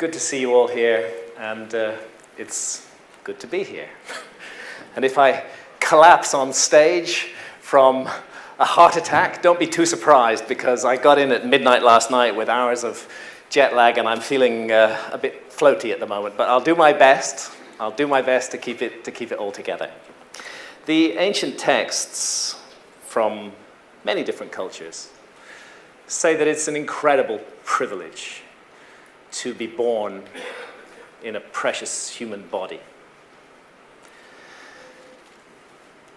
good to see you all here, and it's good to be here. And if I collapse on stage from a heart attack, don't be too surprised, because I got in at midnight last night with hours of jet lag, and I'm feeling a bit floaty at the moment, but I'll do my best. I'll do my best to keep it all together. The ancient texts from many different cultures say that it's an incredible privilege to be born in a precious human body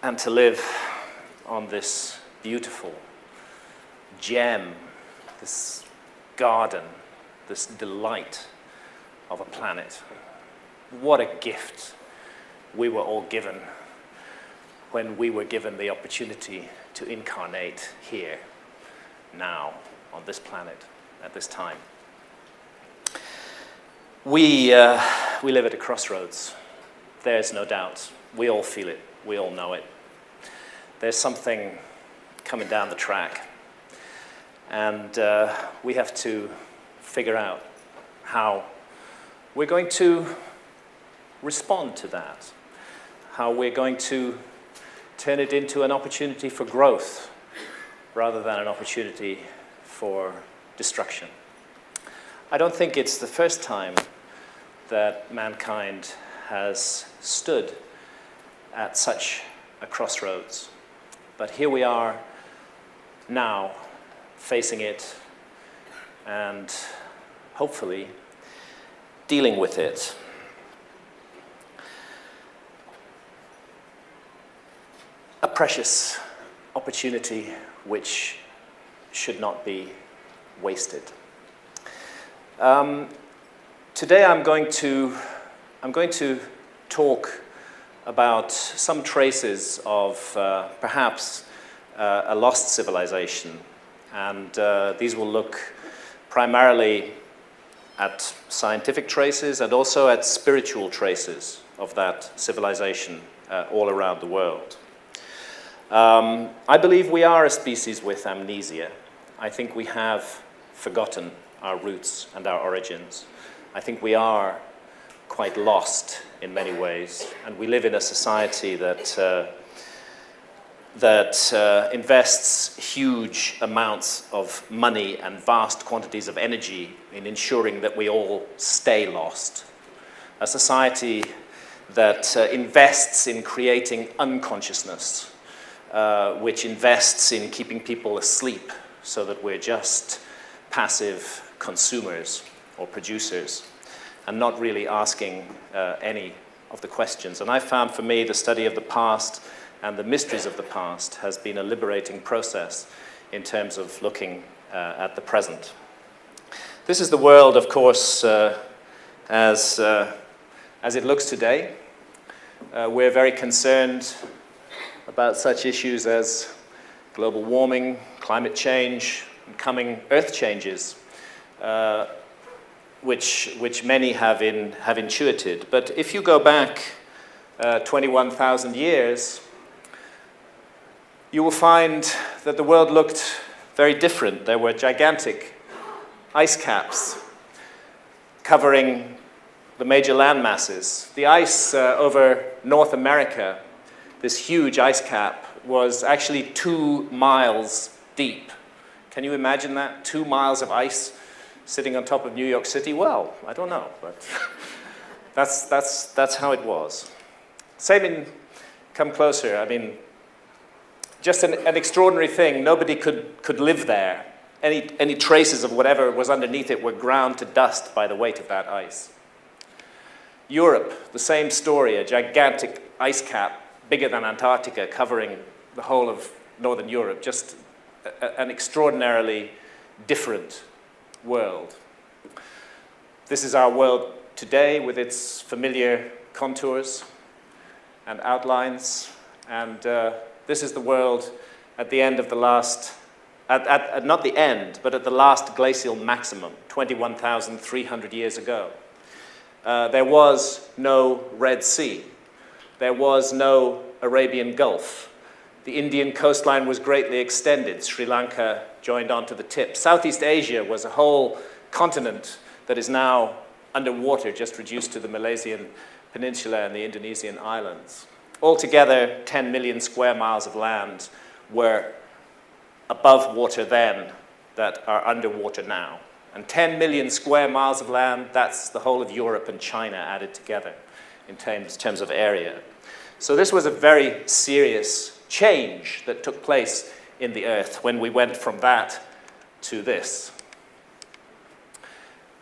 and to live on this beautiful gem, this garden, this delight of a planet. What a gift we were all given when we were given the opportunity to incarnate here, now, on this planet, at this time. We live at a crossroads. There's no doubt. We all feel it. We all know it. There's something coming down the track, and we have to figure out how we're going to respond to that, how we're going to turn it into an opportunity for growth rather than an opportunity for destruction. I don't think it's the first time that mankind has stood at such a crossroads. But here we are now, facing it and hopefully dealing with it. A precious opportunity which should not be wasted. Today I'm going to talk about some traces of perhaps a lost civilization, and these will look primarily at scientific traces and also at spiritual traces of that civilization all around the world. I believe we are a species with amnesia. I think we have forgotten our roots and our origins. I think we are quite lost in many ways, and we live in a society that invests huge amounts of money and vast quantities of energy in ensuring that we all stay lost. A society that invests in creating unconsciousness, which invests in keeping people asleep so that we're just passive consumers or producers and not really asking any of the questions. And I found for me the study of the past and the mysteries of the past has been a liberating process in terms of looking at the present. This is the world, of course, as it looks today. We're very concerned about such issues as global warming, climate change, and coming earth changes, which many have intuited. But if you go back 21,000 years, you will find that the world looked very different. There were gigantic ice caps covering the major land masses. The ice over North America, this huge ice cap, was actually 2 miles deep. Can you imagine that? 2 miles of ice sitting on top of New York City? Well, I don't know, but that's how it was. Same in Come Closer. I mean, just an extraordinary thing. Nobody could live there. Any traces of whatever was underneath it were ground to dust by the weight of that ice. Europe, the same story, a gigantic ice cap, bigger than Antarctica, covering the whole of Northern Europe, just an extraordinarily different world. This is our world today with its familiar contours and outlines, and this is the world at the end of the last, not the end, but at the last glacial maximum, 21,300 years ago. There was no Red Sea. There was no Arabian Gulf. The Indian coastline was greatly extended. Sri Lanka joined onto the tip. Southeast Asia was a whole continent that is now underwater, just reduced to the Malaysian peninsula and the Indonesian islands. Altogether, 10 million square miles of land were above water then that are underwater now. And 10 million square miles of land, that's the whole of Europe and China added together in terms of area. So this was a very serious change that took place in the Earth when we went from that to this.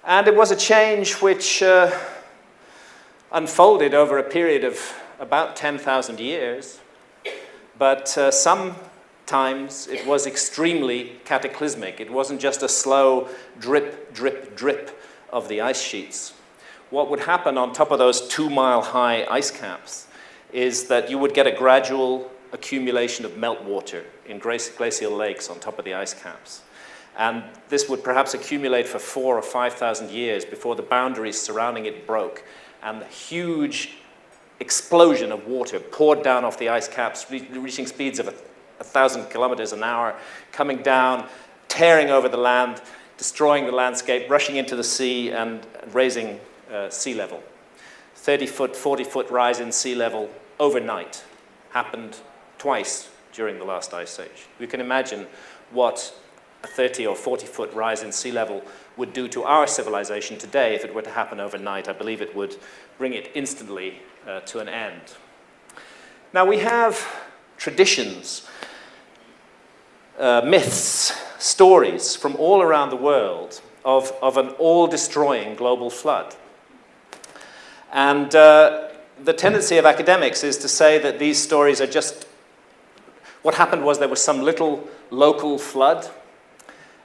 And it was a change which unfolded over a period of about 10,000 years, but sometimes it was extremely cataclysmic. It wasn't just a slow drip, drip, drip of the ice sheets. What would happen on top of those 2-mile-high ice caps is that you would get a gradual accumulation of meltwater in glacial lakes on top of the ice caps. And this would perhaps accumulate for 4,000 or 5,000 years before the boundaries surrounding it broke, and a huge explosion of water poured down off the ice caps, reaching speeds of 1,000 kilometers an hour, coming down, tearing over the land, destroying the landscape, rushing into the sea, and raising sea level. 30-foot, 40-foot rise in sea level overnight happened twice during the last ice age. We can imagine what a 30 or 40-foot rise in sea level would do to our civilization today if it were to happen overnight. I believe it would bring it instantly to an end. Now we have traditions, myths, stories from all around the world of an all-destroying global flood. And the tendency of academics is to say that these stories are just, what happened was there was some little local flood,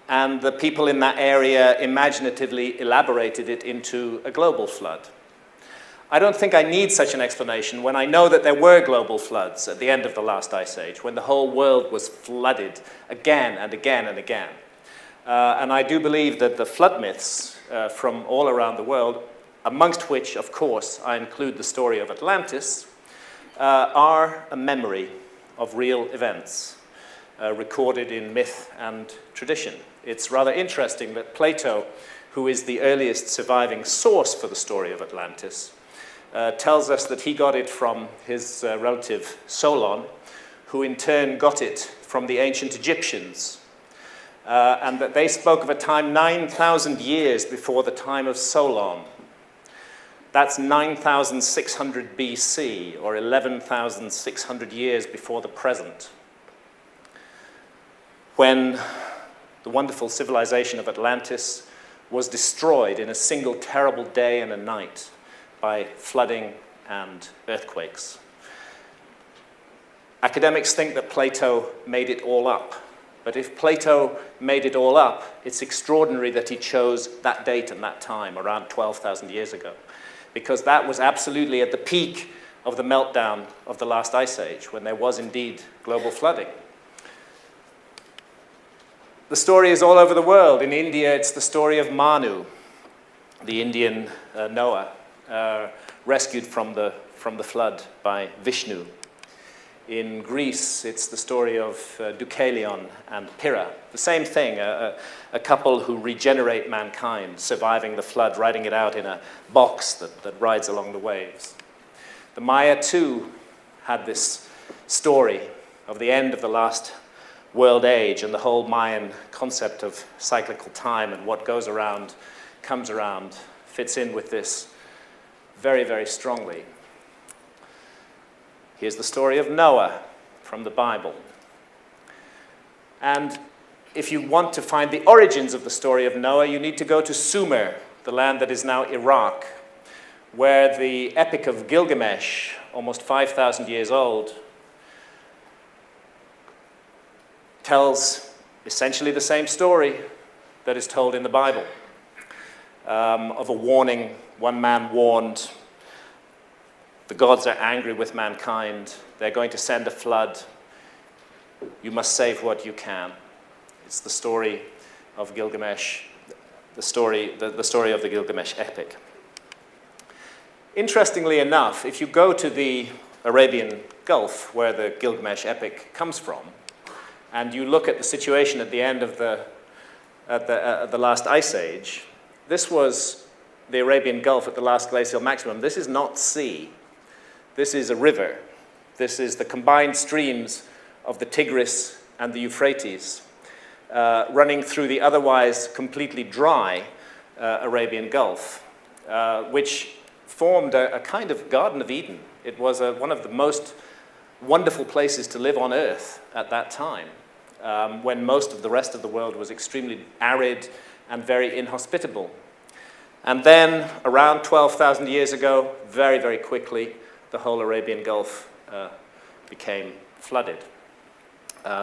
and the people in that area imaginatively elaborated it into a global flood. I don't think I need such an explanation when I know that there were global floods at the end of the last ice age, when the whole world was flooded again and again and again. And I do believe that the flood myths from all around the world, amongst which, of course, I include the story of Atlantis, are a memory of real events recorded in myth and tradition. It's rather interesting that Plato, who is the earliest surviving source for the story of Atlantis, tells us that he got it from his relative Solon, who in turn got it from the ancient Egyptians, and that they spoke of a time 9,000 years before the time of Solon. That's 9,600 BC, or 11,600 years before the present, when the wonderful civilization of Atlantis was destroyed in a single terrible day and a night by flooding and earthquakes. Academics think that Plato made it all up. But if Plato made it all up, it's extraordinary that he chose that date and that time, around 12,000 years ago, because that was absolutely at the peak of the meltdown of the last ice age, when there was indeed global flooding. The story is all over the world. In India, it's the story of Manu, the Indian Noah, rescued from the flood by Vishnu. In Greece, it's the story of Deucalion and Pyrrha. The same thing, a couple who regenerate mankind, surviving the flood, riding it out in a box that rides along the waves. The Maya, too, had this story of the end of the last world age and the whole Mayan concept of cyclical time, and what goes around, comes around, fits in with this very, very strongly. Here's the story of Noah from the Bible. And if you want to find the origins of the story of Noah, you need to go to Sumer, the land that is now Iraq, where the Epic of Gilgamesh, almost 5,000 years old, tells essentially the same story that is told in the Bible, of a warning. One man warned, the gods are angry with mankind, they're going to send a flood, you must save what you can. It's the story of Gilgamesh, the story of the Gilgamesh epic. Interestingly enough, if you go to the Arabian Gulf, where the Gilgamesh epic comes from, and you look at the situation at the end of the last ice age, this was the Arabian Gulf at the last glacial maximum, this is not sea. This is a river. This is the combined streams of the Tigris and the Euphrates running through the otherwise completely dry Arabian Gulf, which formed a kind of Garden of Eden. It was one of the most wonderful places to live on Earth at that time, when most of the rest of the world was extremely arid and very inhospitable. And then, around 12,000 years ago, very, very quickly, the whole Arabian Gulf became flooded.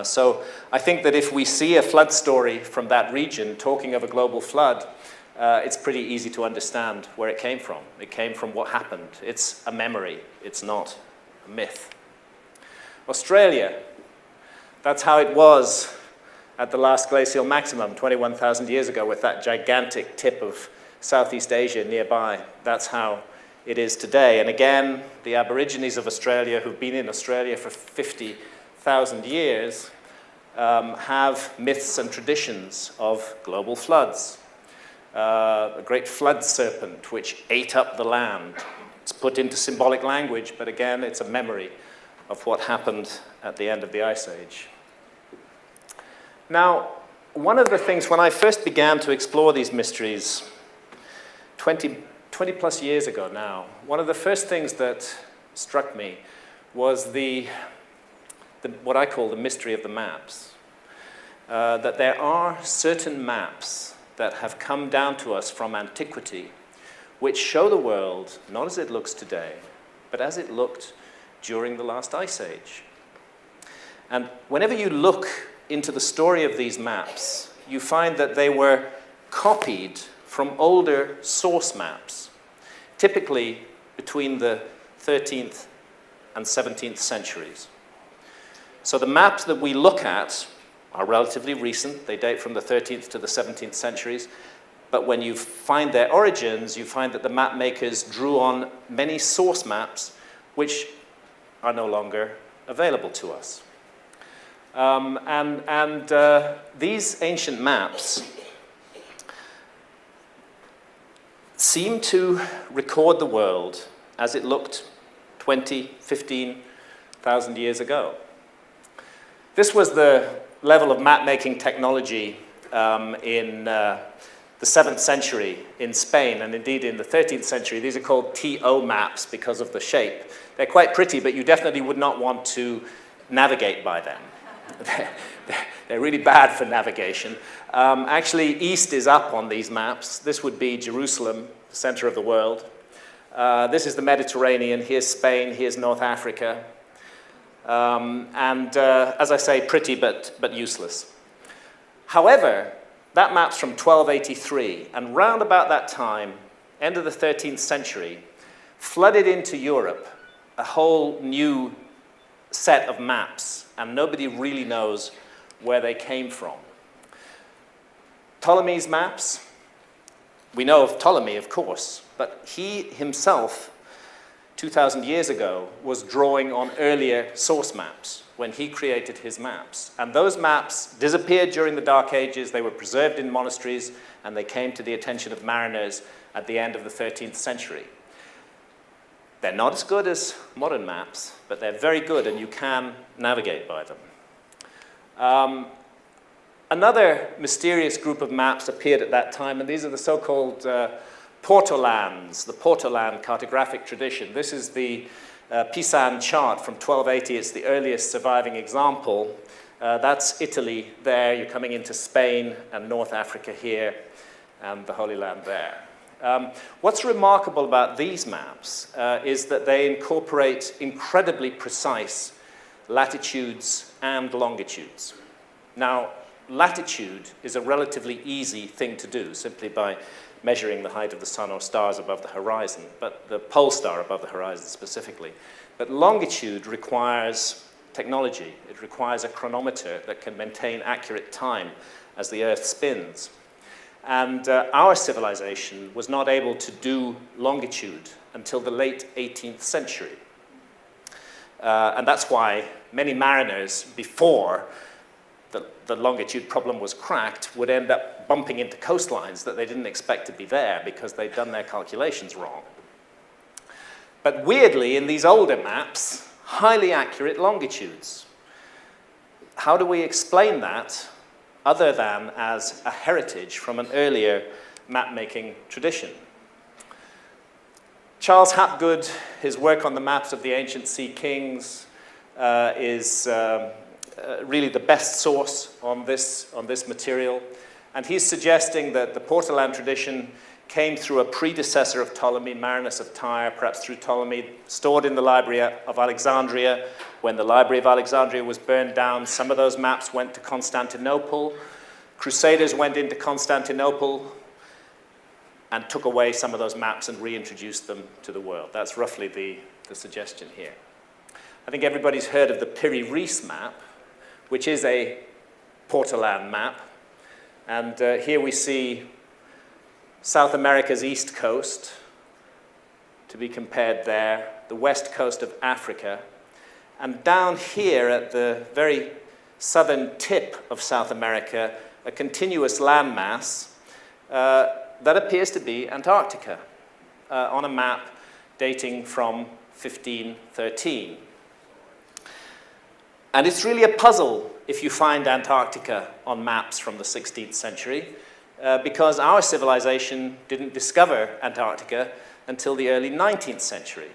So I think that if we see a flood story from that region talking of a global flood, it's pretty easy to understand where it came from. It came from what happened. It's a memory. It's not a myth. Australia, that's how it was at the last glacial maximum 21,000 years ago with that gigantic tip of Southeast Asia nearby. That's how it is today. And again, the Aborigines of Australia who've been in Australia for 50,000 years have myths and traditions of global floods. A great flood serpent which ate up the land. It's put into symbolic language, but again, it's a memory of what happened at the end of the Ice Age. Now, one of the things, when I first began to explore these mysteries 20 plus years ago now, one of the first things that struck me was what I call the mystery of the maps. That there are certain maps that have come down to us from antiquity which show the world not as it looks today, but as it looked during the last Ice Age. And whenever you look into the story of these maps, you find that they were copied from older source maps, typically between the 13th and 17th centuries. So the maps that we look at are relatively recent. They date from the 13th to the 17th centuries. But when you find their origins, you find that the map makers drew on many source maps which are no longer available to us. These ancient maps seem to record the world as it looked 20, 15,000 years ago. This was the level of map-making technology in the 7th century in Spain, and indeed in the 13th century. These are called TO maps because of the shape. They're quite pretty, but you definitely would not want to navigate by them. They're really bad for navigation. Actually, east is up on these maps. This would be Jerusalem, the center of the world. This is the Mediterranean. Here's Spain. Here's North Africa. As I say, pretty but useless. However, that map's from 1283, and round about that time, end of the 13th century, flooded into Europe a whole new set of maps, and nobody really knows where they came from. Ptolemy's maps, we know of Ptolemy, of course, but he himself, 2,000 years ago, was drawing on earlier source maps when he created his maps. And those maps disappeared during the Dark Ages. They were preserved in monasteries, and they came to the attention of mariners at the end of the 13th century. They're not as good as modern maps, but they're very good, and you can navigate by them. Another mysterious group of maps appeared at that time, and these are the so-called Portolands, the Portoland cartographic tradition. This is the Pisan chart from 1280. It's the earliest surviving example. That's Italy there. You're coming into Spain and North Africa here, and the Holy Land there. What's remarkable about these maps is that they incorporate incredibly precise latitudes and longitudes. Now, latitude is a relatively easy thing to do, simply by measuring the height of the sun or stars above the horizon, but the pole star above the horizon specifically. But longitude requires technology. It requires a chronometer that can maintain accurate time as the Earth spins. And our civilization was not able to do longitude until the late 18th century. And that's why many mariners, before the longitude problem was cracked, would end up bumping into coastlines that they didn't expect to be there because they'd done their calculations wrong. But weirdly, in these older maps, highly accurate longitudes. How do we explain that other than as a heritage from an earlier map-making tradition? Charles Hapgood, his work on the maps of the ancient sea kings, is really the best source on this material. And he's suggesting that the Portolan tradition came through a predecessor of Ptolemy, Marinus of Tyre, perhaps through Ptolemy, stored in the Library of Alexandria. When the Library of Alexandria was burned down, some of those maps went to Constantinople. Crusaders went into Constantinople and took away some of those maps and reintroduced them to the world. That's roughly the suggestion here. I think everybody's heard of the Piri-Reis map, which is a Portolan map. And here we see South America's east coast, to be compared there, the west coast of Africa, and down here at the very southern tip of South America, a continuous landmass that appears to be Antarctica on a map dating from 1513. And it's really a puzzle if you find Antarctica on maps from the 16th century, because our civilization didn't discover Antarctica until the early 19th century.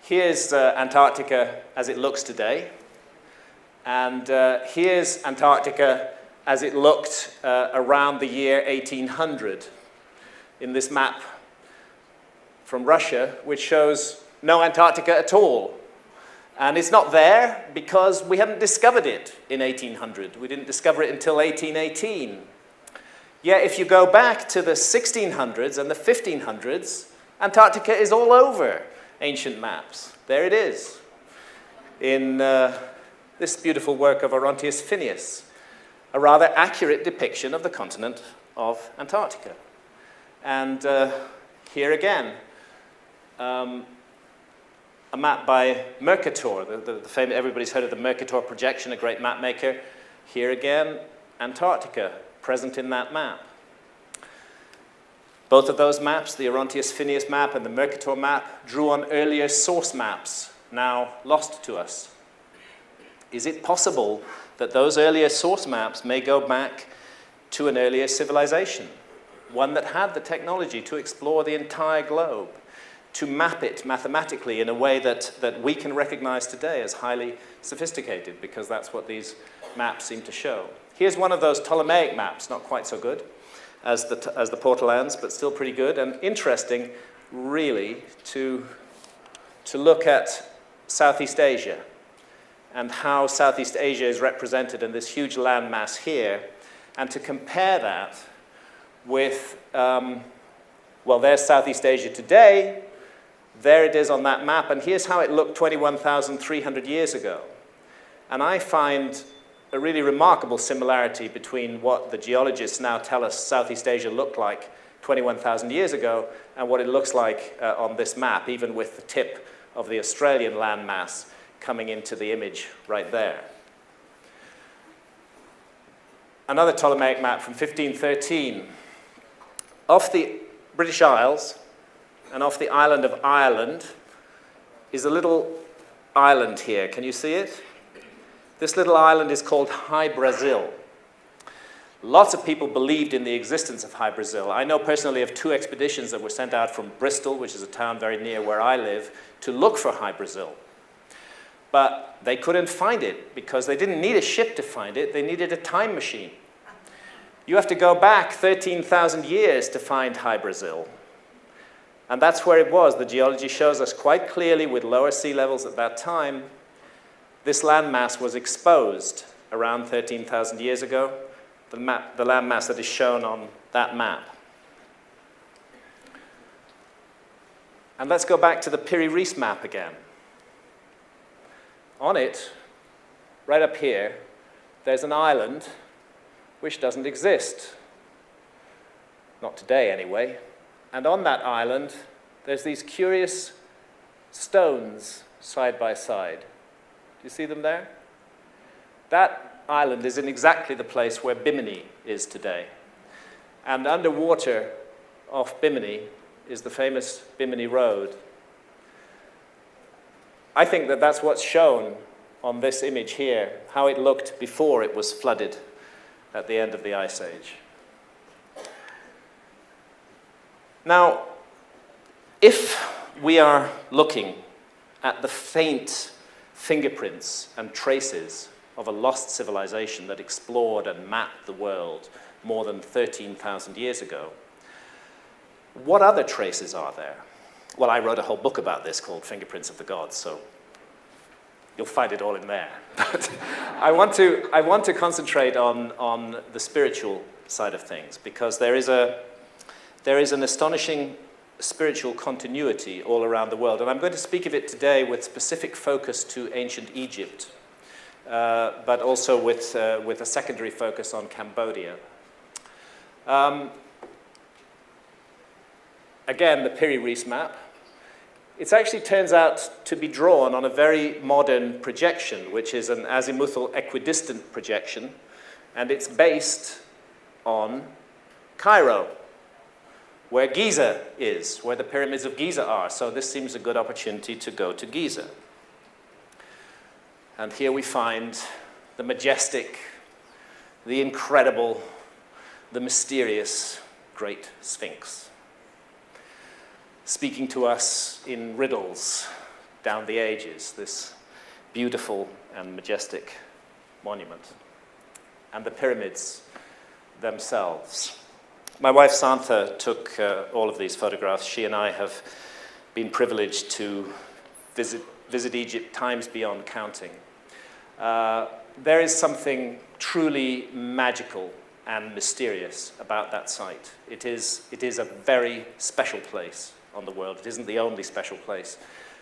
Here's Antarctica as it looks today, and here's Antarctica as it looked around the year 1800 in this map from Russia, which shows no Antarctica at all. And it's not there because we hadn't discovered it in 1800. We didn't discover it until 1818. Yet if you go back to the 1600s and the 1500s, Antarctica is all over ancient maps. There it is in this beautiful work of Orontius Phineas, a rather accurate depiction of the continent of Antarctica. And here again, a map by Mercator, the famous, everybody's heard of the Mercator projection, a great map maker. Here again, Antarctica, present in that map. Both of those maps, the Orontius Phineas map and the Mercator map, drew on earlier source maps, now lost to us. Is it possible that those earlier source maps may go back to an earlier civilization, one that had the technology to explore the entire globe, to map it mathematically in a way that we can recognize today as highly sophisticated, because that's what these maps seem to show. Here's one of those Ptolemaic maps, not quite so good as the Portolans, but still pretty good, and interesting, really, to look at Southeast Asia and how Southeast Asia is represented in this huge landmass here, and to compare that with, well, there's Southeast Asia today. There it is on that map, and here's how it looked 21,300 years ago. And I find a really remarkable similarity between what the geologists now tell us Southeast Asia looked like 21,000 years ago and what it looks like on this map, even with the tip of the Australian landmass coming into the image right there. Another Ptolemaic map from 1513. Off the British Isles, and off the island of Ireland is a little island here. Can you see it? This little island is called High Brazil. Lots of people believed in the existence of High Brazil. I know personally of 2 expeditions that were sent out from Bristol, which is a town very near where I live, to look for High Brazil. But they couldn't find it because they didn't need a ship to find it. They needed a time machine. You have to go back 13,000 years to find High Brazil. And that's where it was. The geology shows us quite clearly with lower sea levels at that time, this landmass was exposed around 13,000 years ago, the landmass that is shown on that map. And let's go back to the Piri-Reis map again. On it, right up here, there's an island which doesn't exist. Not today, anyway. And on that island, there's these curious stones side by side. Do you see them there? That island is in exactly the place where Bimini is today. And underwater off Bimini is the famous Bimini Road. I think that that's what's shown on this image here, how it looked before it was flooded at the end of the Ice Age. Now, if we are looking at the faint fingerprints and traces of a lost civilization that explored and mapped the world more than 13,000 years ago, what other traces are there? Well, I wrote a whole book about this called Fingerprints of the Gods, so you'll find it all in there. But I want to concentrate on the spiritual side of things, because there is an astonishing spiritual continuity all around the world. And I'm going to speak of it today with specific focus to ancient Egypt, but also with a secondary focus on Cambodia. Again, the Piri-Reis map. It actually turns out to be drawn on a very modern projection, which is an azimuthal equidistant projection, and it's based on Cairo, where Giza is, where the pyramids of Giza are. So this seems a good opportunity to go to Giza. And here we find the majestic, the incredible, the mysterious Great Sphinx, speaking to us in riddles down the ages, this beautiful and majestic monument, and the pyramids themselves. My wife Santha took all of these photographs. She and I have been privileged to visit Egypt times beyond counting. There is something truly magical and mysterious about that site. It is a very special place on the world. It isn't the only special place,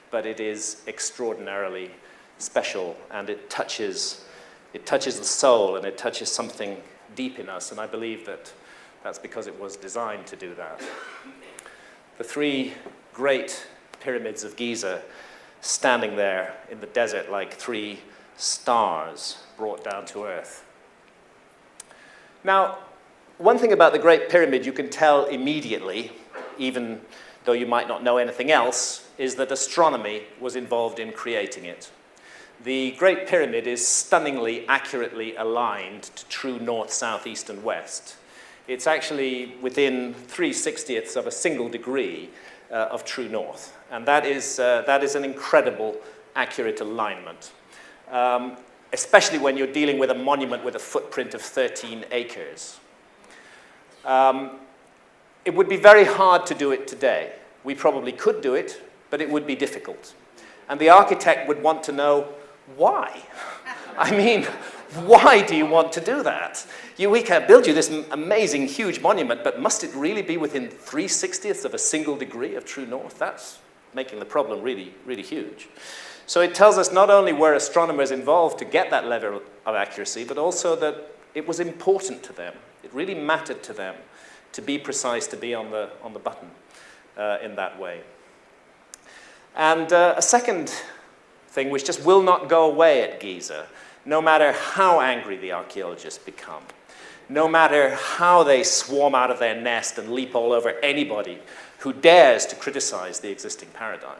but it is extraordinarily special, and it touches the soul, and it touches something deep in us, and I believe that that's because it was designed to do that. The three great pyramids of Giza standing there in the desert like three stars brought down to earth. Now, one thing about the Great Pyramid you can tell immediately, even though you might not know anything else, is that astronomy was involved in creating it. The Great Pyramid is stunningly accurately aligned to true north, south, east, and west. It's actually within 3/60ths of a single degree of true north. And that is an incredible, accurate alignment, especially when you're dealing with a monument with a footprint of 13 acres. It would be very hard to do it today. We probably could do it, but it would be difficult. And the architect would want to know why. I mean, why do you want to do that? We can build you this amazing, huge monument, but must it really be within 3/60ths of a single degree of true north? That's making the problem really, really huge. So it tells us not only were astronomers involved to get that level of accuracy, but also that it was important to them. It really mattered to them to be precise, to be on the button in that way. And a second thing which just will not go away at Giza, no matter how angry the archaeologists become, no matter how they swarm out of their nest and leap all over anybody who dares to criticize the existing paradigm.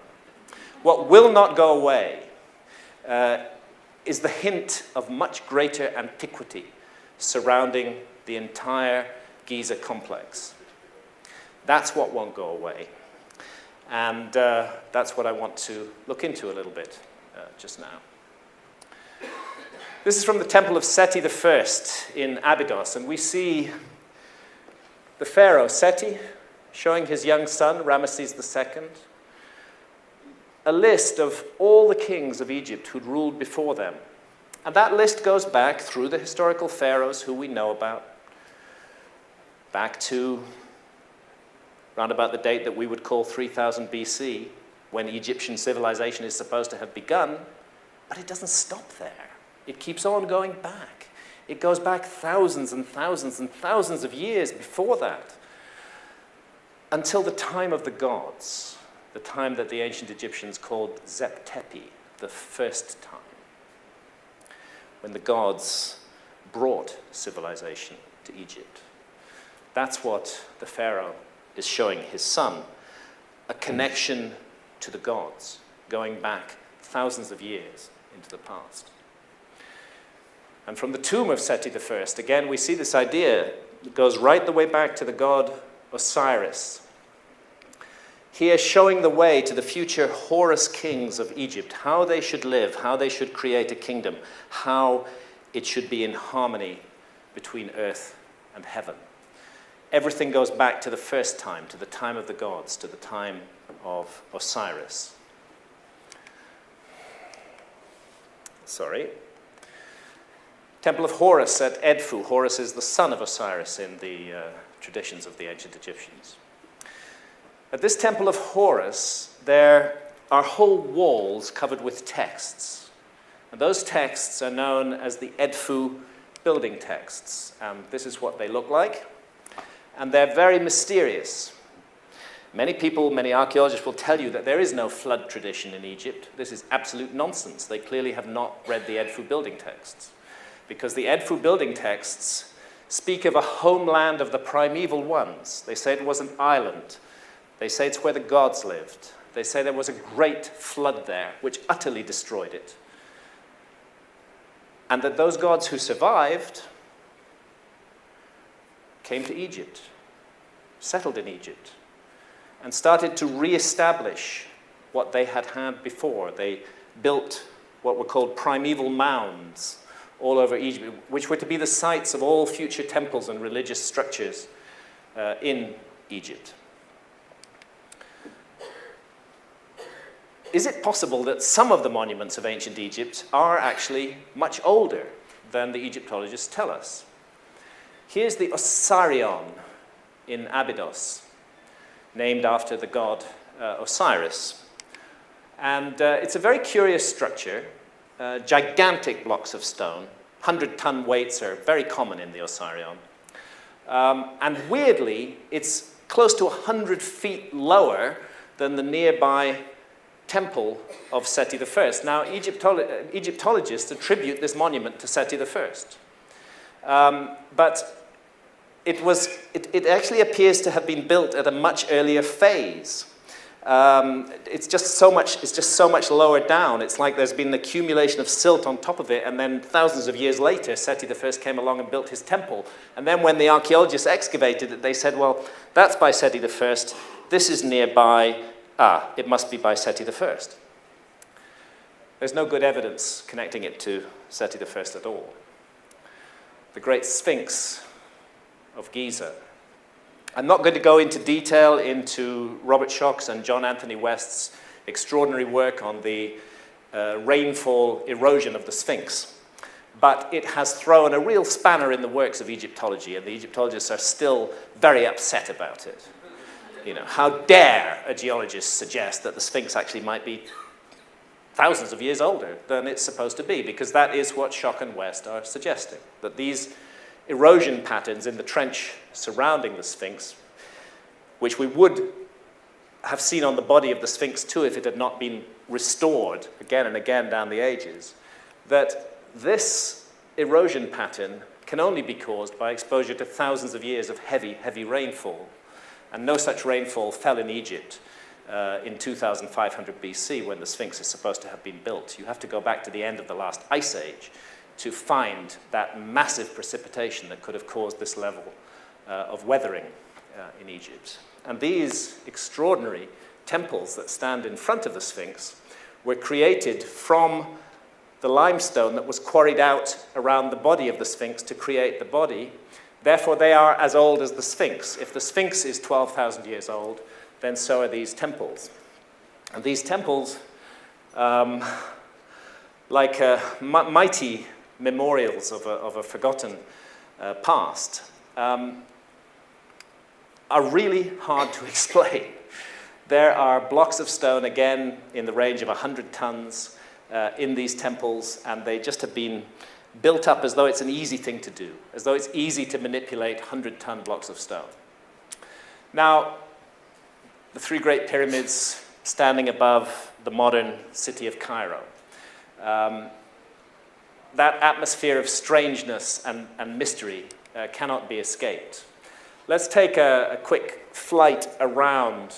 What will not go away is the hint of much greater antiquity surrounding the entire Giza complex. That's what won't go away. And that's what I want to look into a little bit just now. This is from the Temple of Seti I in Abydos, and we see the pharaoh Seti showing his young son, Ramesses II, a list of all the kings of Egypt who'd ruled before them. And that list goes back through the historical pharaohs who we know about, back to round about the date that we would call 3000 BC, when Egyptian civilization is supposed to have begun, but it doesn't stop there. It keeps on going back. It goes back thousands and thousands and thousands of years before that, until the time of the gods, the time that the ancient Egyptians called Zep Tepi, the first time, when the gods brought civilization to Egypt. That's what the Pharaoh is showing his son, a connection to the gods, going back thousands of years into the past. And from the tomb of Seti I, again, we see this idea that goes right the way back to the god Osiris. Here, showing the way to the future Horus kings of Egypt, how they should live, how they should create a kingdom, how it should be in harmony between earth and heaven. Everything goes back to the first time, to the time of the gods, to the time of Osiris. Temple of Horus at Edfu. Horus is the son of Osiris in the traditions of the ancient Egyptians. At this temple of Horus, there are whole walls covered with texts. And those texts are known as the Edfu building texts. This is what they look like. And they're very mysterious. Many people, many archaeologists will tell you that there is no flood tradition in Egypt. This is absolute nonsense. They clearly have not read the Edfu building texts, because the Edfu building texts speak of a homeland of the primeval ones. They say it was an island. They say it's where the gods lived. They say there was a great flood there, which utterly destroyed it. And that those gods who survived came to Egypt, settled in Egypt, and started to re-establish what they had had before. They built what were called primeval mounds all over Egypt, which were to be the sites of all future temples and religious structures in Egypt. Is it possible that some of the monuments of ancient Egypt are actually much older than the Egyptologists tell us? Here's the Osirion in Abydos, named after the god Osiris. And it's a very curious structure, gigantic blocks of stone. 100-ton weights are very common in the Osirion. And weirdly, it's close to 100 feet lower than the nearby temple of Seti I. Now, Egyptologists attribute this monument to Seti I. But it actually appears to have been built at a much earlier phase. It's just so much lower down. It's like there's been an accumulation of silt on top of it, and then thousands of years later, Seti I came along and built his temple. And then when the archaeologists excavated it, they said, well, that's by Seti I. This is nearby. It must be by Seti I. There's no good evidence connecting it to Seti I at all. The Great Sphinx of Giza. I'm not going to go into detail into Robert Schoch's and John Anthony West's extraordinary work on the rainfall erosion of the Sphinx, but it has thrown a real spanner in the works of Egyptology, and the Egyptologists are still very upset about it. You know, how dare a geologist suggest that the Sphinx actually might be thousands of years older than it's supposed to be, because that is what Schoch and West are suggesting, that these erosion patterns in the trench surrounding the Sphinx, which we would have seen on the body of the Sphinx too if it had not been restored again and again down the ages, that this erosion pattern can only be caused by exposure to thousands of years of heavy, heavy rainfall. And no such rainfall fell in Egypt in 2500 BC when the Sphinx is supposed to have been built. You have to go back to the end of the last ice age to find that massive precipitation that could have caused this level of weathering in Egypt. And these extraordinary temples that stand in front of the Sphinx were created from the limestone that was quarried out around the body of the Sphinx to create the body. Therefore, they are as old as the Sphinx. If the Sphinx is 12,000 years old, then so are these temples. And these temples, like mighty memorials of a forgotten past, are really hard to explain. There are blocks of stone, again, in the range of 100 tons in these temples, and they just have been built up as though it's an easy thing to do, as though it's easy to manipulate 100-ton blocks of stone. Now, the three great pyramids standing above the modern city of Cairo. that atmosphere of strangeness and mystery cannot be escaped. Let's take a quick flight around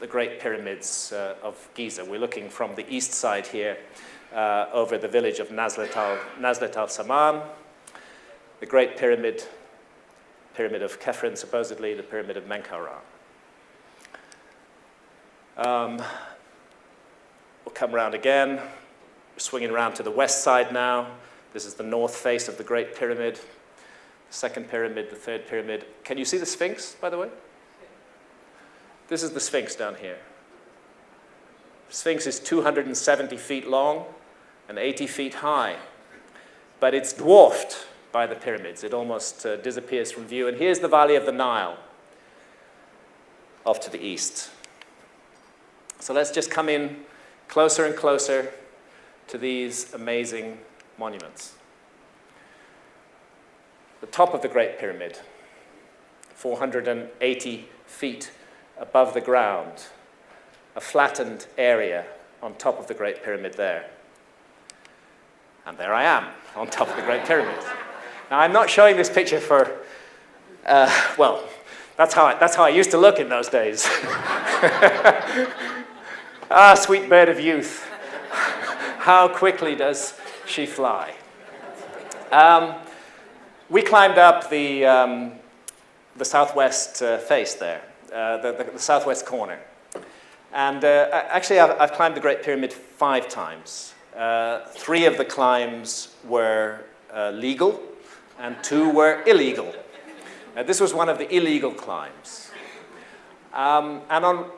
the Great Pyramids of Giza. We're looking from the east side here over the village of Nazlet al-Saman, the Great Pyramid, Pyramid of Khafren, supposedly, the Pyramid of Menkaure. We'll come around again. We're swinging around to the west side now. This is the north face of the Great Pyramid. The second pyramid, the third pyramid. Can you see the Sphinx, by the way? This is the Sphinx down here. The Sphinx is 270 feet long and 80 feet high, but it's dwarfed by the pyramids. It almost disappears from view. And here's the Valley of the Nile off to the east. So let's just come in closer and closer to these amazing monuments. The top of the Great Pyramid, 480 feet above the ground, a flattened area on top of the Great Pyramid there. And there I am, on top of the Great Pyramid. Now, I'm not showing this picture for, well, that's how I used to look in those days. Ah, sweet bird of youth. How quickly does she fly? We climbed up the southwest face there, the southwest corner. And actually, I've climbed the Great Pyramid 5 times. 3 of the climbs were legal, and 2 were illegal. This was one of the illegal climbs. And on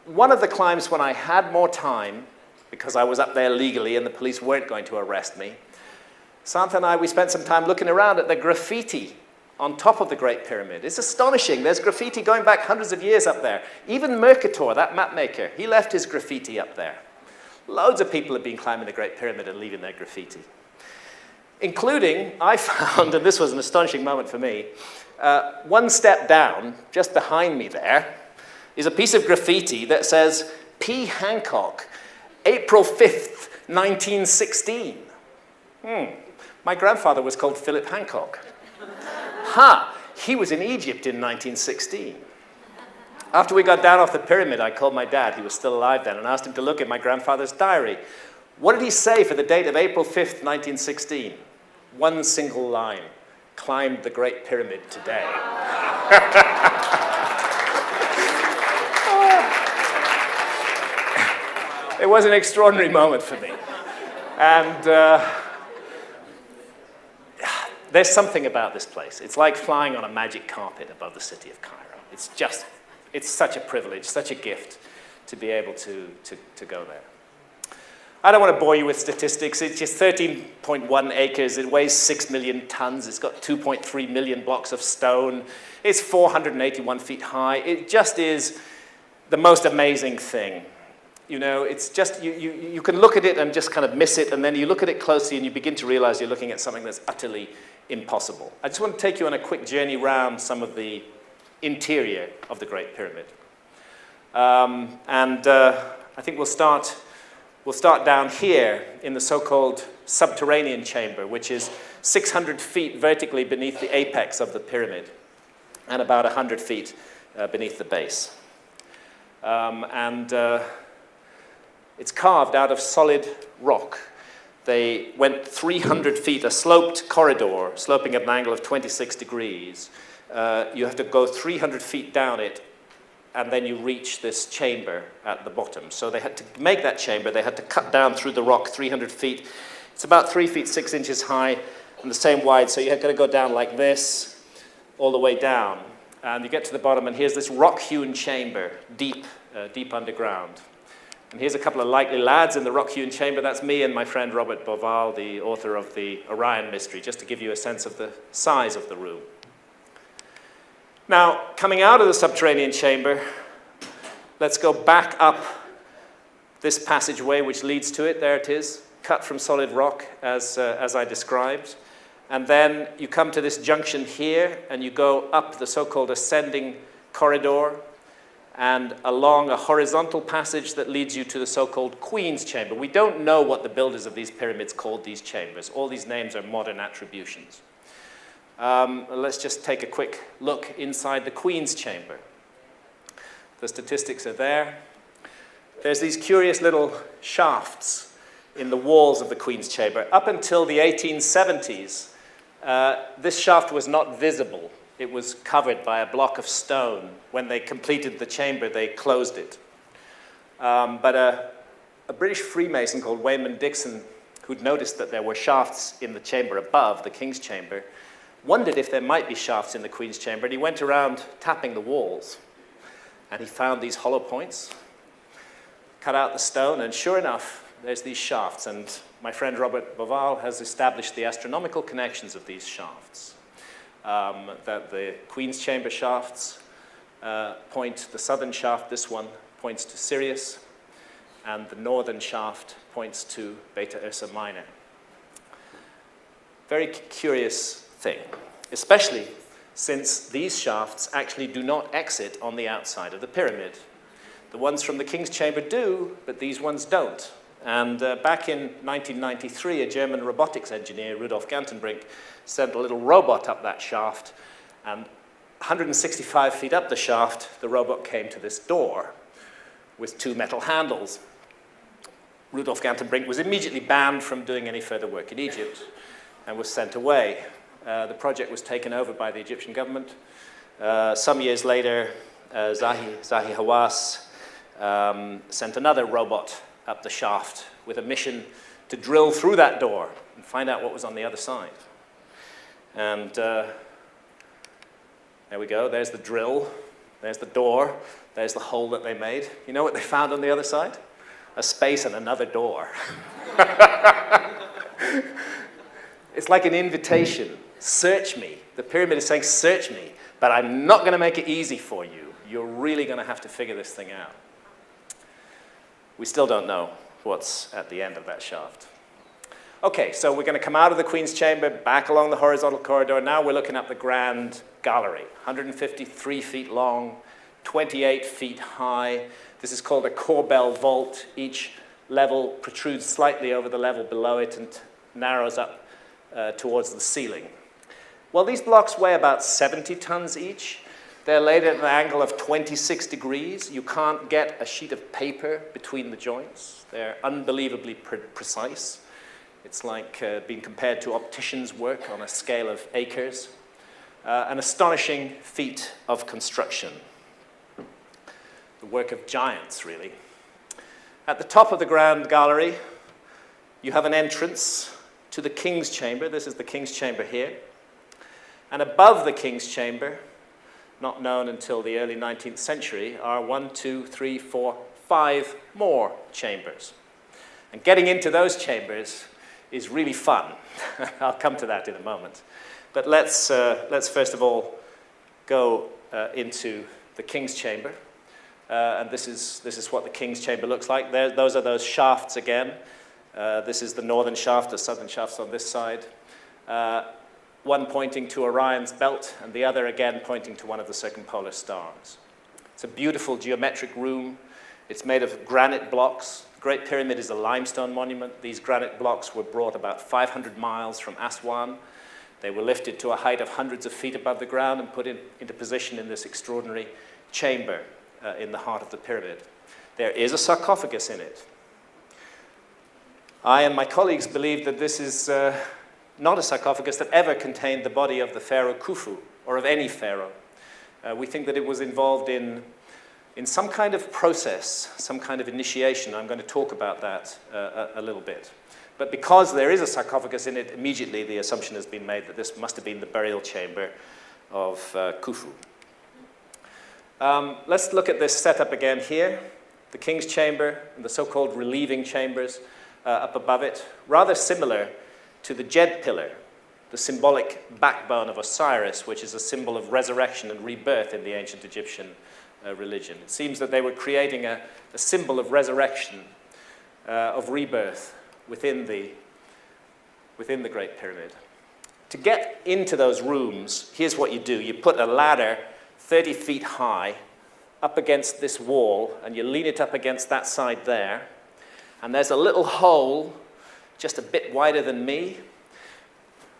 one of the climbs, when I had more time, because I was up there legally and the police weren't going to arrest me, Santa and I, we spent some time looking around at the graffiti on top of the Great Pyramid. It's astonishing. There's graffiti going back hundreds of years up there. Even Mercator, that map maker, he left his graffiti up there. Loads of people have been climbing the Great Pyramid and leaving their graffiti. Including, I found, and this was an astonishing moment for me, one step down, just behind me there, is a piece of graffiti that says, P. Hancock, April 5th, 1916. My grandfather was called Philip Hancock. He was in Egypt in 1916. After we got down off the pyramid, I called my dad, he was still alive then, and asked him to look at my grandfather's diary. What did he say for the date of April 5th, 1916? One single line, climbed the Great Pyramid today. It was an extraordinary moment for me. And there's something about this place. It's like flying on a magic carpet above the city of Cairo. It's such a privilege, such a gift to be able to go there. I don't want to bore you with statistics. It's just 13.1 acres. It weighs 6 million tons. It's got 2.3 million blocks of stone. It's 481 feet high. It just is the most amazing thing. You know, it's just, you can look at it and just kind of miss it, and then you look at it closely and you begin to realize you're looking at something that's utterly impossible. I just want to take you on a quick journey around some of the interior of the Great Pyramid. I think we'll start down here in the so-called subterranean chamber, which is 600 feet vertically beneath the apex of the pyramid and about 100 feet beneath the base. It's carved out of solid rock. They went 300 feet, a sloped corridor, sloping at an angle of 26 degrees. You have to go 300 feet down it, and then you reach this chamber at the bottom. So they had to make that chamber, they had to cut down through the rock 300 feet. It's about 3 feet 6 inches high and the same wide, so you have got to go down like this, all the way down. And you get to the bottom, and here's this rock-hewn chamber, deep underground. And here's a couple of likely lads in the rock-hewn chamber. That's me and my friend Robert Boval, the author of the Orion Mystery, just to give you a sense of the size of the room. Now, coming out of the subterranean chamber, let's go back up this passageway which leads to it. There it is, cut from solid rock, as I described. And then you come to this junction here, and you go up the so-called ascending corridor. and along a horizontal passage that leads you to the so-called Queen's Chamber. We don't know what the builders of these pyramids called these chambers. All these names are modern attributions. Let's just take a quick look inside the Queen's Chamber. The statistics are there. There's these curious little shafts in the walls of the Queen's Chamber. Up until the 1870s, this shaft was not visible. It was covered by a block of stone. When they completed the chamber, they closed it. But a British Freemason called Wayman Dixon, who'd noticed that there were shafts in the chamber above, the King's Chamber, wondered if there might be shafts in the Queen's Chamber, and he went around tapping the walls. And he found these hollow points, cut out the stone, and sure enough, there's these shafts. And my friend Robert Boval has established the astronomical connections of these shafts. That the Queen's Chamber shafts point, the southern shaft, this one, points to Sirius, and the northern shaft points to Beta Ursa Minor. Very curious thing, especially since these shafts actually do not exit on the outside of the pyramid. The ones from the King's Chamber do, but these ones don't. And back in 1993, a German robotics engineer, Rudolf Gantenbrink, sent a little robot up that shaft, and 165 feet up the shaft, the robot came to this door with two metal handles. Rudolf Gantenbrink was immediately banned from doing any further work in Egypt and was sent away. The project was taken over by the Egyptian government. Some years later, Zahi Hawass sent another robot up the shaft with a mission to drill through that door and find out what was on the other side. And there we go, there's the drill, there's the door, there's the hole that they made. You know what they found on the other side? A space and another door. It's like an invitation. Search me. The pyramid is saying, search me, but I'm not going to make it easy for you. You're really going to have to figure this thing out. We still don't know what's at the end of that shaft. Okay, so we're going to come out of the Queen's Chamber, back along the horizontal corridor. Now we're looking up the Grand Gallery, 153 feet long, 28 feet high. This is called a corbel vault. Each level protrudes slightly over the level below it and narrows up towards the ceiling. Well, these blocks weigh about 70 tons each. They're laid at an angle of 26 degrees. You can't get a sheet of paper between the joints. They're unbelievably precise. It's like being compared to opticians' work on a scale of acres. An astonishing feat of construction. The work of giants, really. At the top of the Grand Gallery, you have an entrance to the King's Chamber. This is the King's Chamber here. And above the King's Chamber, not known until the early 19th century, are 1, 2, 3, 4, 5 more chambers. And getting into those chambers is really fun. I'll come to that in a moment. But let's first of all go into the King's Chamber. And this is what the King's Chamber looks like. Those are those shafts again. This is the northern shaft, the southern shaft's on this side. One pointing to Orion's belt, and the other again pointing to one of the circumpolar stars. It's a beautiful geometric room. It's made of granite blocks. The Great Pyramid is a limestone monument. These granite blocks were brought about 500 miles from Aswan. They were lifted to a height of hundreds of feet above the ground and put into position in this extraordinary chamber in the heart of the pyramid. There is a sarcophagus in it. I and my colleagues believe that this is not a sarcophagus that ever contained the body of the pharaoh Khufu, or of any pharaoh. We think that it was involved in some kind of process, some kind of initiation. I'm going to talk about that a little bit. But because there is a sarcophagus in it, immediately the assumption has been made that this must have been the burial chamber of Khufu. Let's look at this setup again here. The King's Chamber and the so-called relieving chambers up above it, rather similar to the Djed pillar, the symbolic backbone of Osiris, which is a symbol of resurrection and rebirth in the ancient Egyptian religion. It seems that they were creating a symbol of resurrection, of rebirth within the Great Pyramid. To get into those rooms, here's what you do. You put a ladder 30 feet high up against this wall, and you lean it up against that side there, and there's a little hole just a bit wider than me,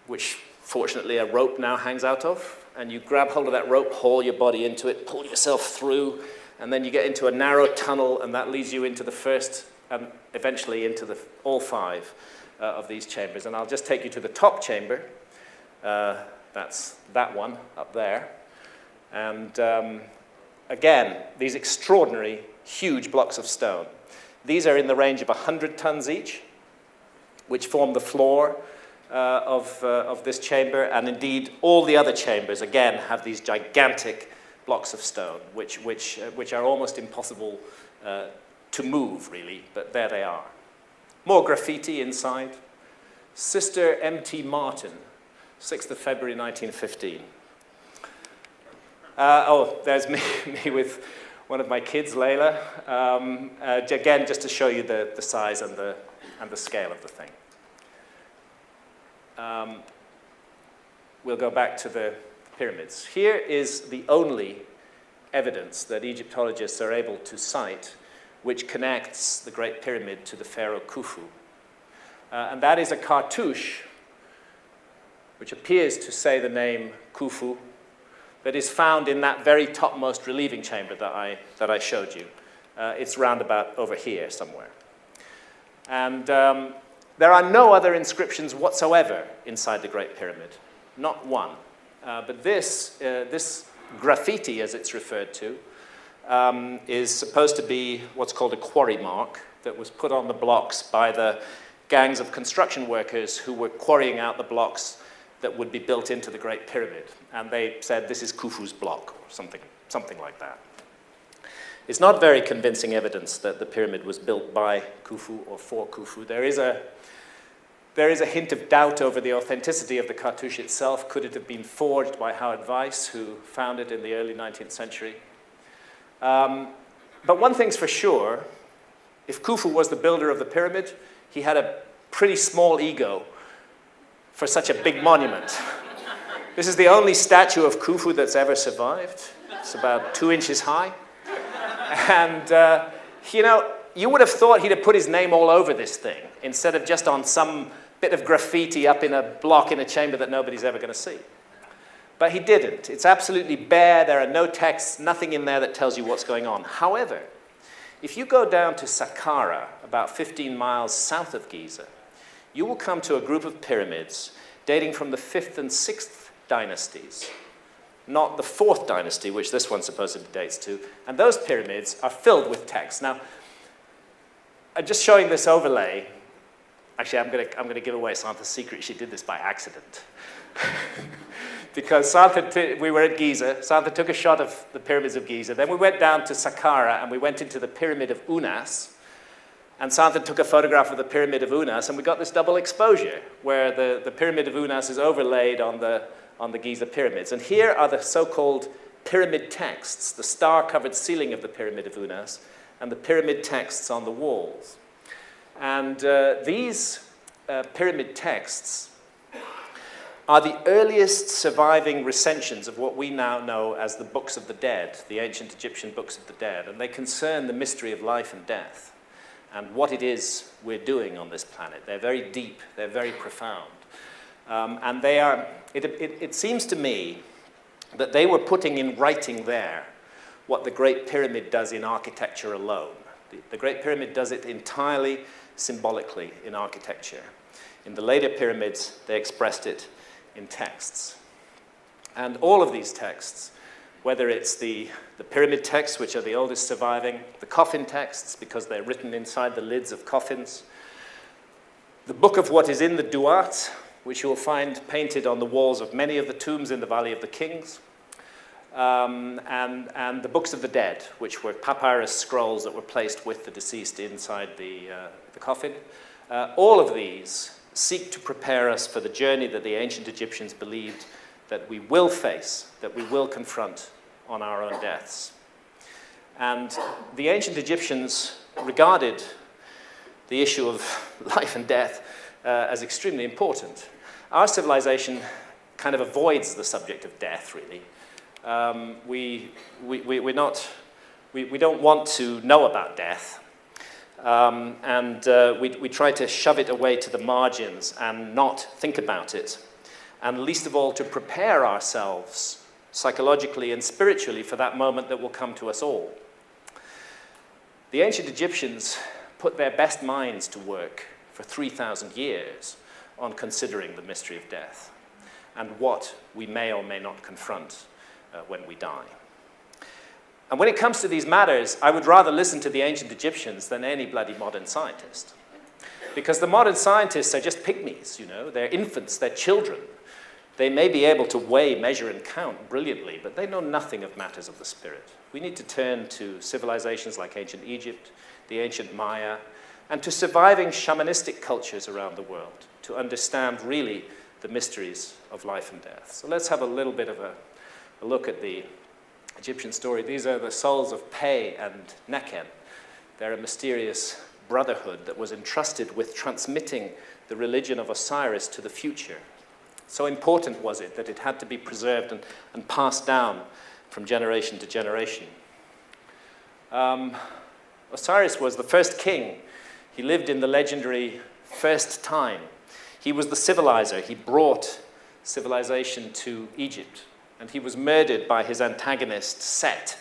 which fortunately a rope now hangs out of, and you grab hold of that rope, haul your body into it, pull yourself through, and then you get into a narrow tunnel, and that leads you into the first, and eventually into all 5 of these chambers. And I'll just take you to the top chamber. That's that one up there. And again, these extraordinary, huge blocks of stone. These are in the range of 100 tons each, which form the floor of this chamber. And indeed, all the other chambers, again, have these gigantic blocks of stone, which are almost impossible to move, really, but there they are. More graffiti inside. Sister M.T. Martin, 6th of February, 1915. There's me with one of my kids, Layla. Again, just to show you the size and the scale of the thing. We'll go back to the pyramids. Here is the only evidence that Egyptologists are able to cite which connects the Great Pyramid to the pharaoh Khufu. And that is a cartouche which appears to say the name Khufu, that is found in that very topmost relieving chamber that I showed you. It's round about over here somewhere. And there are no other inscriptions whatsoever inside the Great Pyramid, not one. But this graffiti, as it's referred to, is supposed to be what's called a quarry mark that was put on the blocks by the gangs of construction workers who were quarrying out the blocks that would be built into the Great Pyramid. And they said, this is Khufu's block, or something like that. It's not very convincing evidence that the pyramid was built by Khufu or for Khufu. There is a hint of doubt over the authenticity of the cartouche itself. Could it have been forged by Howard Weiss, who found it in the early 19th century? But one thing's for sure, if Khufu was the builder of the pyramid, he had a pretty small ego for such a big monument. This is the only statue of Khufu that's ever survived. It's about 2 inches high. And, you would have thought he'd have put his name all over this thing instead of just on some bit of graffiti up in a block in a chamber that nobody's ever going to see. But he didn't. It's absolutely bare. There are no texts, nothing in there that tells you what's going on. However, if you go down to Saqqara, about 15 miles south of Giza, you will come to a group of pyramids dating from the 5th and 6th dynasties, not the 4th dynasty, which this one supposedly dates to. And those pyramids are filled with text. Now, I'm just showing this overlay. Actually, I'm going to give away Santa's secret. She did this by accident. Because we were at Giza. Santa took a shot of the pyramids of Giza. Then we went down to Saqqara, and we went into the pyramid of Unas. And Santa took a photograph of the pyramid of Unas, and we got this double exposure, where the pyramid of Unas is overlaid on the Giza pyramids. And here are the so-called pyramid texts, the star-covered ceiling of the pyramid of Unas, and the pyramid texts on the walls. And these pyramid texts are the earliest surviving recensions of what we now know as the Books of the Dead, the ancient Egyptian Books of the Dead. And they concern the mystery of life and death and what it is we're doing on this planet. They're very deep, they're very profound. And they are, it seems to me that they were putting in writing there what the Great Pyramid does in architecture alone. The Great Pyramid does it entirely symbolically in architecture. In the later pyramids, they expressed it in texts. And all of these texts, whether it's the pyramid texts, which are the oldest surviving, the coffin texts, because they're written inside the lids of coffins, the book of what is in the Duat, which you'll find painted on the walls of many of the tombs in the Valley of the Kings, and the Books of the Dead, which were papyrus scrolls that were placed with the deceased inside the coffin. All of these seek to prepare us for the journey that the ancient Egyptians believed that we will face, that we will confront on our own deaths. And the ancient Egyptians regarded the issue of life and death as extremely important. Our civilization kind of avoids the subject of death, really. We're not We don't want to know about death. We try to shove it away to the margins and not think about it. And least of all, to prepare ourselves psychologically and spiritually for that moment that will come to us all. The ancient Egyptians put their best minds to work for 3,000 years on considering the mystery of death and what we may or may not confront when we die. And when it comes to these matters, I would rather listen to the ancient Egyptians than any bloody modern scientist. Because the modern scientists are just pygmies, you know. They're infants, they're children. They may be able to weigh, measure, and count brilliantly, but they know nothing of matters of the spirit. We need to turn to civilizations like ancient Egypt, the ancient Maya, and to surviving shamanistic cultures around the world to understand really the mysteries of life and death. So let's have a little bit of a look at the Egyptian story. These are the souls of Pe and Neken. They're a mysterious brotherhood that was entrusted with transmitting the religion of Osiris to the future. So important was it that it had to be preserved and passed down from generation to generation. Osiris was the first king. He lived in the legendary first time. He was the civilizer. He brought civilization to Egypt. And he was murdered by his antagonist, Set,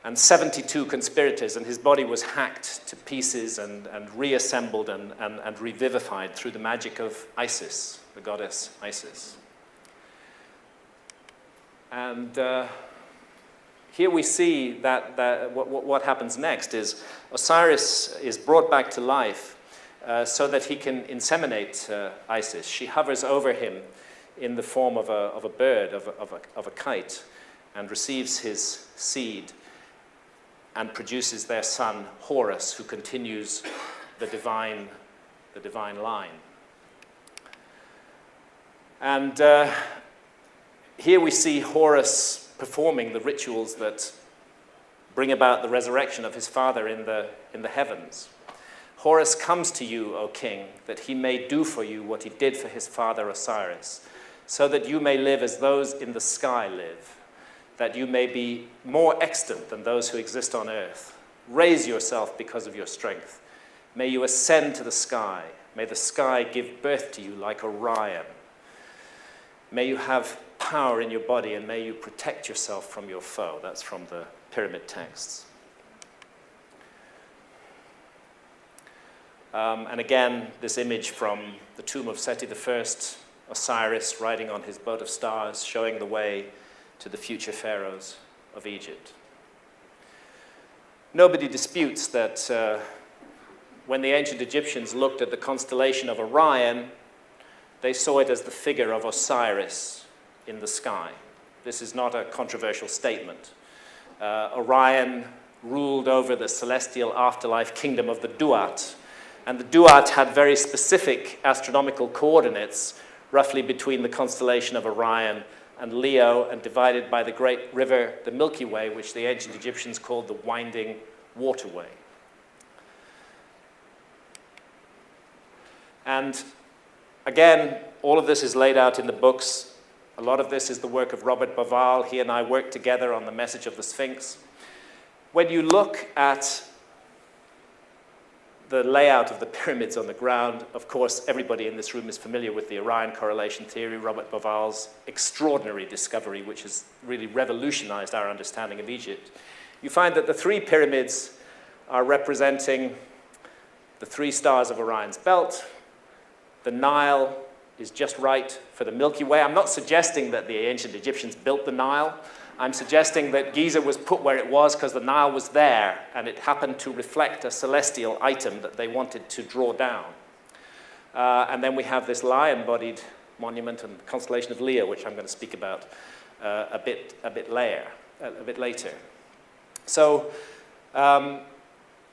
and 72 conspirators, and his body was hacked to pieces and reassembled and revivified through the magic of Isis, the goddess Isis. And here we see that what happens next is Osiris is brought back to life so that he can inseminate Isis. She hovers over him in the form of a bird, of a kite, and receives his seed and produces their son Horus, who continues the divine line. And here we see Horus performing the rituals that bring about the resurrection of his father in the heavens. Horus comes to you, O king, that he may do for you what he did for his father Osiris, so that you may live as those in the sky live, that you may be more extant than those who exist on earth. Raise yourself because of your strength. May you ascend to the sky. May the sky give birth to you like Orion. May you have power in your body, and may you protect yourself from your foe. That's from the pyramid texts. And again, this image from the tomb of Seti I, Osiris riding on his boat of stars, showing the way to the future pharaohs of Egypt. Nobody disputes that when the ancient Egyptians looked at the constellation of Orion, they saw it as the figure of Osiris in the sky. This is not a controversial statement. Orion ruled over the celestial afterlife kingdom of the Duat, and the Duat had very specific astronomical coordinates roughly between the constellation of Orion and Leo, and divided by the great river, the Milky Way, which the ancient Egyptians called the Winding Waterway. And again, all of this is laid out in the books. A lot of this is the work of Robert Bauval. He and I worked together on the message of the Sphinx. When you look at the layout of the pyramids on the ground, of course, everybody in this room is familiar with the Orion correlation theory, Robert Bauval's extraordinary discovery, which has really revolutionized our understanding of Egypt. You find that the three pyramids are representing the three stars of Orion's belt. The Nile is just right for the Milky Way. I'm not suggesting that the ancient Egyptians built the Nile. I'm suggesting that Giza was put where it was because the Nile was there, and it happened to reflect a celestial item that they wanted to draw down. And then we have this lion-bodied monument and constellation of Leo, which I'm going to speak about a bit later. So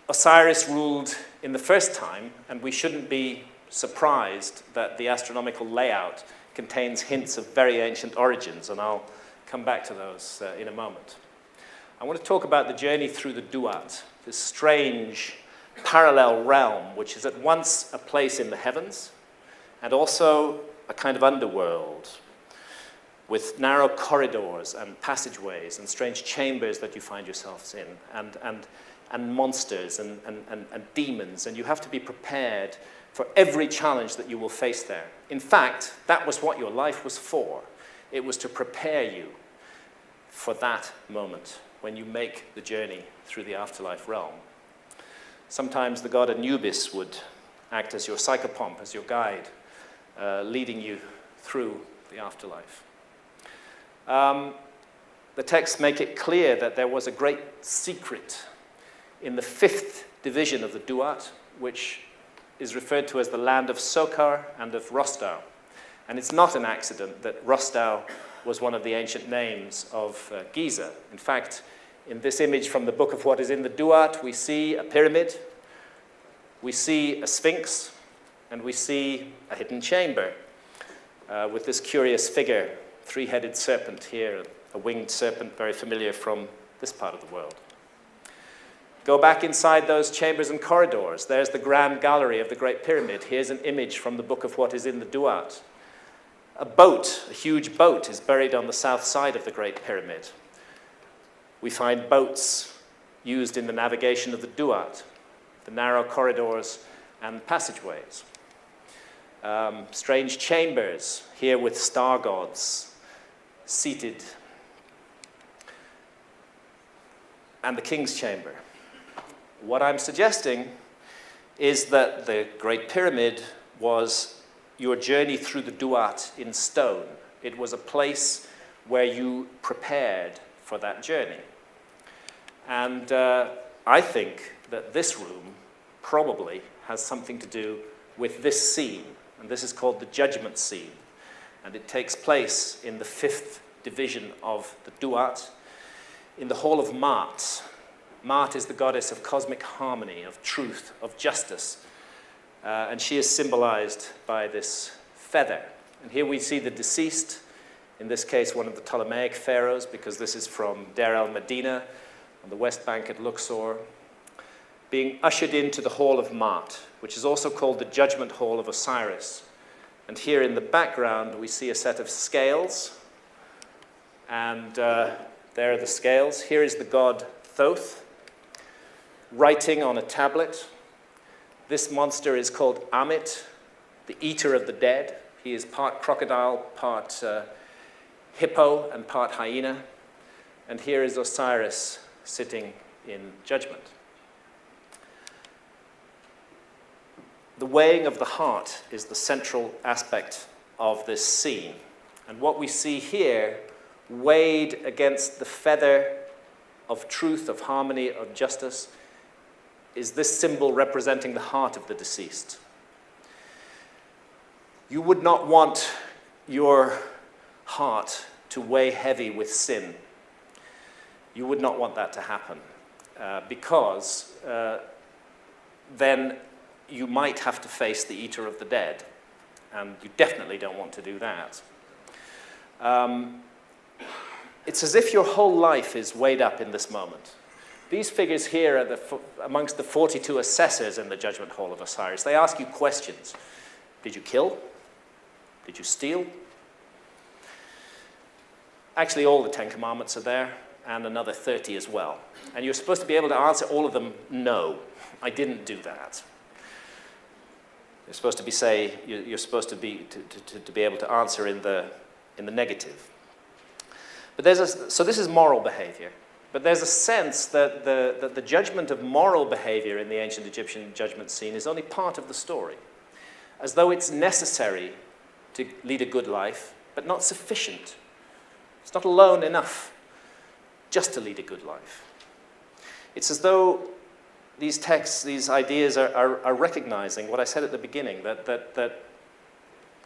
Osiris ruled in the first time, and we shouldn't be surprised that the astronomical layout contains hints of very ancient origins, and I'll come back to those in a moment. I want to talk about the journey through the Duat, this strange parallel realm, which is at once a place in the heavens and also a kind of underworld. with narrow corridors and passageways and strange chambers that you find yourselves in, and monsters and demons, and you have to be prepared for every challenge that you will face there. In fact, that was what your life was for. It was to prepare you for that moment when you make the journey through the afterlife realm. Sometimes the god Anubis would act as your psychopomp, as your guide, leading you through the afterlife. The texts make it clear that there was a great secret in the 5th division of the Duat, which is referred to as the land of Sokar and of Rostau. And it's not an accident that Rostau was one of the ancient names of Giza. In fact, in this image from the book of what is in the Duat, we see a pyramid, we see a sphinx, and we see a hidden chamber with this curious figure, 3-headed serpent here, a winged serpent very familiar from this part of the world. Go back inside those chambers and corridors. There's the grand gallery of the Great Pyramid. Here's an image from the book of what is in the Duat. A boat, a huge boat, is buried on the south side of the Great Pyramid. We find boats used in the navigation of the Duat, the narrow corridors and passageways. Strange chambers, here with star gods seated. And the king's chamber. What I'm suggesting is that the Great Pyramid was your journey through the Duat in stone. It was a place where you prepared for that journey. And I think that this room probably has something to do with this scene. And this is called the judgment scene. And it takes place in the 5th division of the Duat, in the hall of Maat. Maat is the goddess of cosmic harmony, of truth, of justice. And she is symbolized by this feather. And here we see the deceased, in this case one of the Ptolemaic pharaohs, because this is from Deir el-Medina on the west bank at Luxor, being ushered into the hall of Maat, which is also called the judgment hall of Osiris. And here in the background we see a set of scales, and there are the scales. Here is the god Thoth, writing on a tablet. This monster is called Amit, the eater of the dead. He is part crocodile, part hippo, and part hyena. And here is Osiris sitting in judgment. The weighing of the heart is the central aspect of this scene. And what we see here, weighed against the feather of truth, of harmony, of justice, is this symbol representing the heart of the deceased. You would not want your heart to weigh heavy with sin. You would not want that to happen because then you might have to face the eater of the dead, and you definitely don't want to do that. It's as if your whole life is weighed up in this moment. These figures here are amongst the 42 assessors in the judgment hall of Osiris. They ask you questions. Did you kill? Did you steal? Actually, all the 10 Commandments are there, and another 30 as well. And you're supposed to be able to answer all of them, no, I didn't do that. You're supposed to be to be able to answer in the negative. But so this is moral behavior. But there's a sense that the judgment of moral behavior in the ancient Egyptian judgment scene is only part of the story, as though it's necessary to lead a good life, but not sufficient. It's not alone enough just to lead a good life. It's as though these texts, these ideas are recognizing what I said at the beginning, that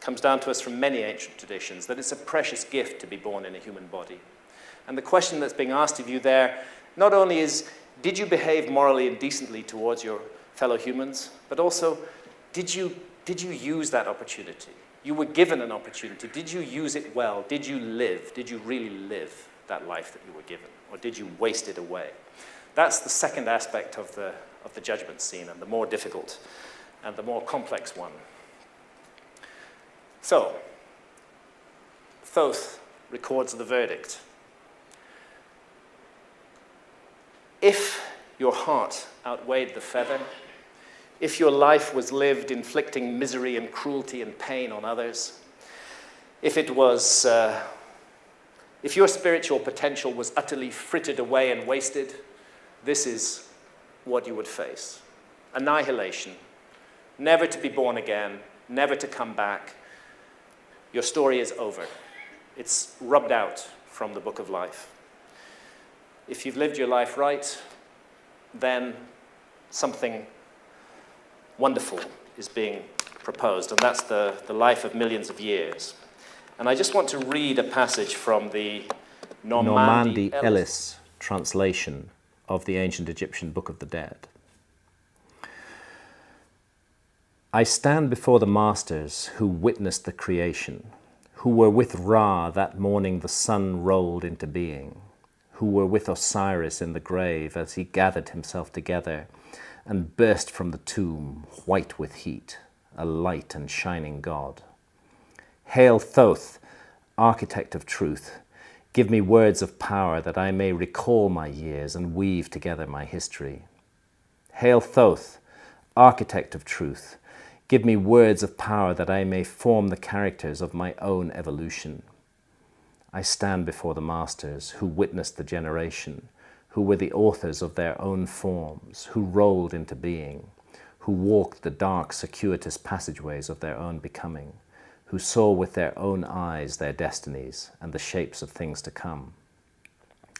comes down to us from many ancient traditions, that it's a precious gift to be born in a human body. And the question that's being asked of you there not only is, did you behave morally and decently towards your fellow humans, but also, did you use that opportunity? You were given an opportunity. Did you use it well? Did you live? Did you really live that life that you were given? Or did you waste it away? That's the second aspect of the judgment scene, and the more difficult and the more complex one. So, Thoth records the verdict. If your heart outweighed the feather, if your life was lived inflicting misery and cruelty and pain on others, if your spiritual potential was utterly frittered away and wasted, this is what you would face. Annihilation, never to be born again, never to come back. Your story is over. It's rubbed out from the book of life. If you've lived your life right, then something wonderful is being proposed, and that's the life of millions of years. And I just want to read a passage from the Normandy Ellis translation of the ancient Egyptian Book of the Dead. I stand before the masters who witnessed the creation, who were with Ra that morning the sun rolled into being, who were with Osiris in the grave as he gathered himself together and burst from the tomb, white with heat, a light and shining god. Hail Thoth, architect of truth, give me words of power that I may recall my years and weave together my history. Hail Thoth, architect of truth, give me words of power that I may form the characters of my own evolution. I stand before the masters who witnessed the generation, who were the authors of their own forms, who rolled into being, who walked the dark, circuitous passageways of their own becoming, who saw with their own eyes their destinies and the shapes of things to come.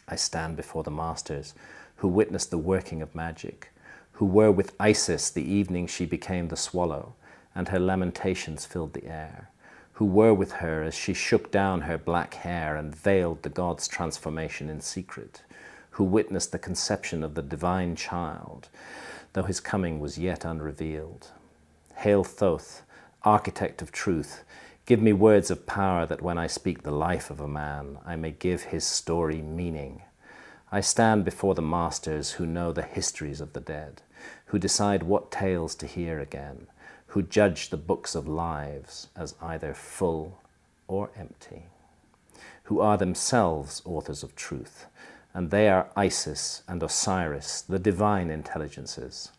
I stand before the masters who witnessed the working of magic, who were with Isis the evening she became the swallow, and her lamentations filled the air, who were with her as she shook down her black hair and veiled the god's transformation in secret, who witnessed the conception of the divine child, though his coming was yet unrevealed. Hail Thoth, architect of truth, give me words of power that when I speak the life of a man, I may give his story meaning. I stand before the masters who know the histories of the dead, who decide what tales to hear again, who judge the books of lives as either full or empty, who are themselves authors of truth, and they are Isis and Osiris, the divine intelligences.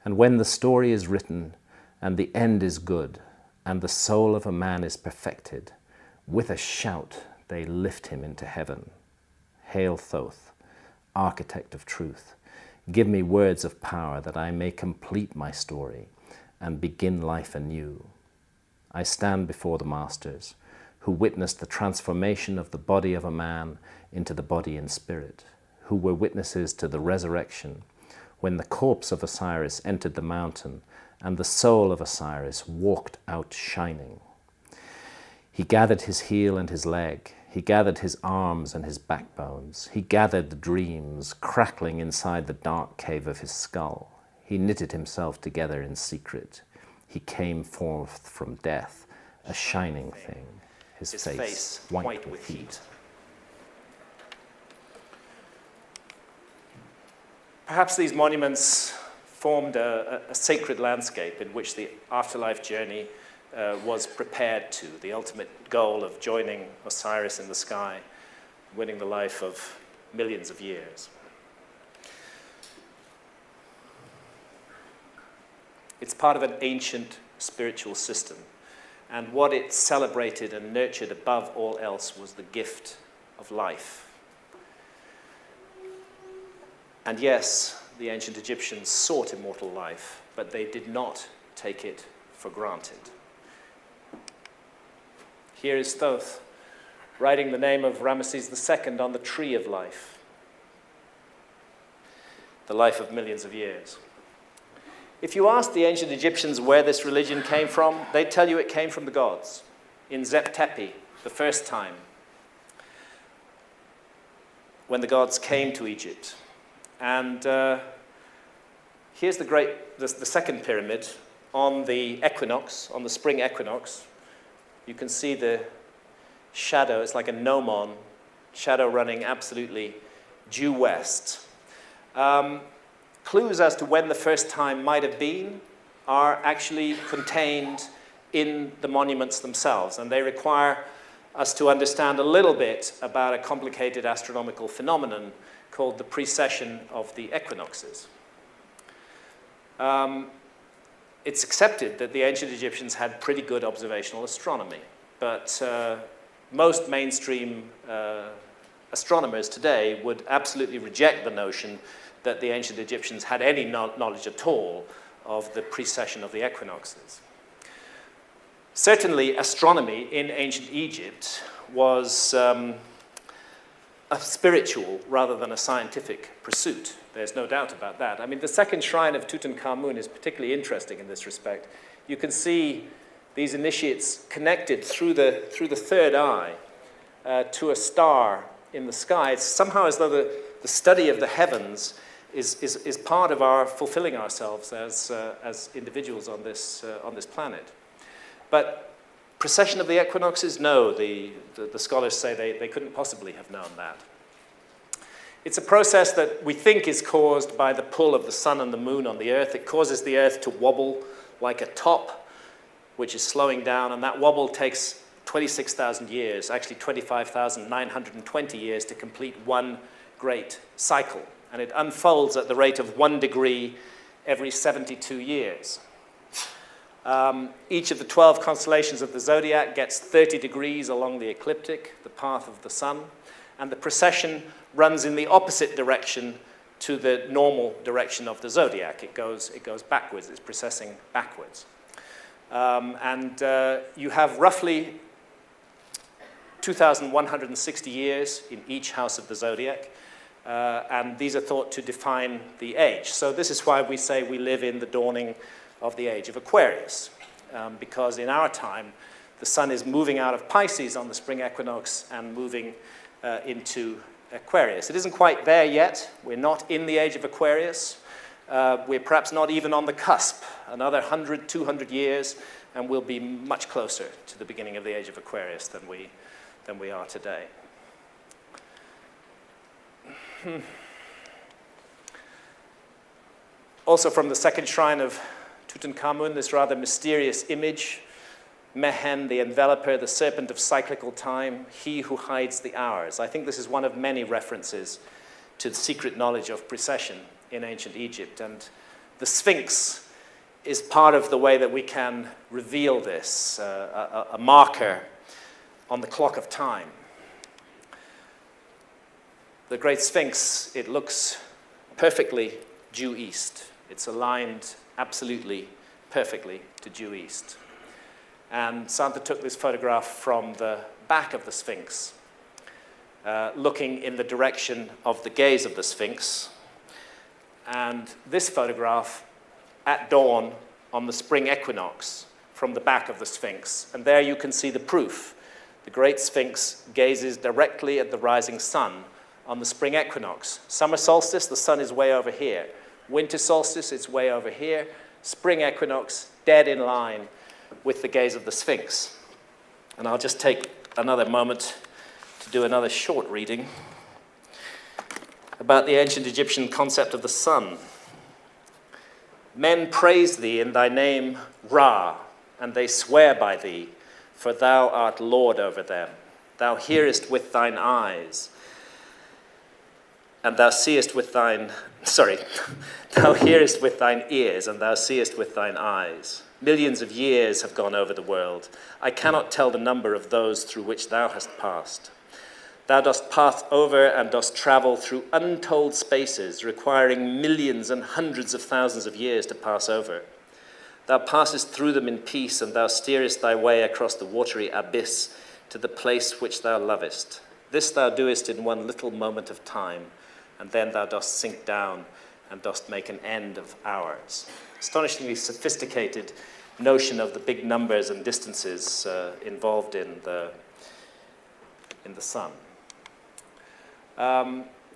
And when the story is written, and the end is good, and the soul of a man is perfected, with a shout they lift him into heaven. Hail Thoth, architect of truth, give me words of power that I may complete my story and begin life anew. I stand before the masters who witnessed the transformation of the body of a man into the body and spirit, who were witnesses to the resurrection when the corpse of Osiris entered the mountain and the soul of Osiris walked out shining. He gathered his heel and his leg. He gathered his arms and his backbones. He gathered the dreams crackling inside the dark cave of his skull. He knitted himself together in secret. He came forth from death, a shining thing, his face white with heat. Perhaps these monuments formed a sacred landscape in which the afterlife journey was prepared to, the ultimate goal of joining Osiris in the sky, winning the life of millions of years. It's part of an ancient spiritual system, and what it celebrated and nurtured above all else was the gift of life. And yes, the ancient Egyptians sought immortal life, but they did not take it for granted. Here is Thoth writing the name of Ramesses II on the tree of life, the life of millions of years. If you ask the ancient Egyptians where this religion came from, they'd tell you it came from the gods. In Zep Tepi, the first time, when the gods came to Egypt. And here's the second pyramid on the equinox, on the spring equinox. You can see the shadow. It's like a gnomon, shadow running absolutely due west. Clues as to when the first time might have been are actually contained in the monuments themselves, and they require us to understand a little bit about a complicated astronomical phenomenon called the precession of the equinoxes. It's accepted that the ancient Egyptians had pretty good observational astronomy, but most mainstream astronomers today would absolutely reject the notion that the ancient Egyptians had any knowledge at all of the precession of the equinoxes. Certainly, astronomy in ancient Egypt was a spiritual rather than a scientific pursuit. There's no doubt about that. I mean, the second shrine of Tutankhamun is particularly interesting in this respect. You can see these initiates connected through the third eye to a star in the sky. It's somehow as though the study of the heavens is part of our fulfilling ourselves as individuals on this planet. But precession of the equinoxes, no, the scholars say they couldn't possibly have known that. It's a process that we think is caused by the pull of the sun and the moon on the Earth. It causes the Earth to wobble like a top, which is slowing down, and that wobble takes 26,000 years, actually 25,920 years to complete one great cycle. And it unfolds at the rate of 1 degree every 72 years. Each of the 12 constellations of the zodiac gets 30 degrees along the ecliptic, the path of the sun, and the precession runs in the opposite direction to the normal direction of the zodiac. It goes backwards, it's precessing backwards. You have roughly 2,160 years in each house of the zodiac, and these are thought to define the age. So this is why we say we live in the dawning of the age of Aquarius, because in our time, the sun is moving out of Pisces on the spring equinox and moving into Aquarius. It isn't quite there yet. We're not in the age of Aquarius. We're perhaps not even on the cusp. Another 100, 200 years, and we'll be much closer to the beginning of the age of Aquarius than we are today. Also from the second shrine of Tutankhamun, this rather mysterious image, Mehen, the enveloper, the serpent of cyclical time, he who hides the hours. I think this is one of many references to the secret knowledge of precession in ancient Egypt. And the Sphinx is part of the way that we can reveal this, a marker on the clock of time. The Great Sphinx, it looks perfectly due east. It's aligned absolutely perfectly to due east. And Santa took this photograph from the back of the Sphinx, looking in the direction of the gaze of the Sphinx. And this photograph at dawn on the spring equinox from the back of the Sphinx. And there you can see the proof. The Great Sphinx gazes directly at the rising sun on the spring equinox. Summer solstice, the sun is way over here. Winter solstice, it's way over here. Spring equinox, dead in line with the gaze of the Sphinx. And I'll just take another moment to do another short reading about the ancient Egyptian concept of the sun. Men praise thee in thy name, Ra, and they swear by thee, for thou art Lord over them. Thou hearest with thine eyes, and thou seest with thine, thou hearest with thine ears, and thou seest with thine eyes. Millions of years have gone over the world. I cannot tell the number of those through which thou hast passed. Thou dost pass over and dost travel through untold spaces, requiring millions and hundreds of thousands of years to pass over. Thou passest through them in peace, and thou steerest thy way across the watery abyss to the place which thou lovest. This thou doest in one little moment of time, and then thou dost sink down and dost make an end of hours. Astonishingly sophisticated notion of the big numbers and distances involved in the sun.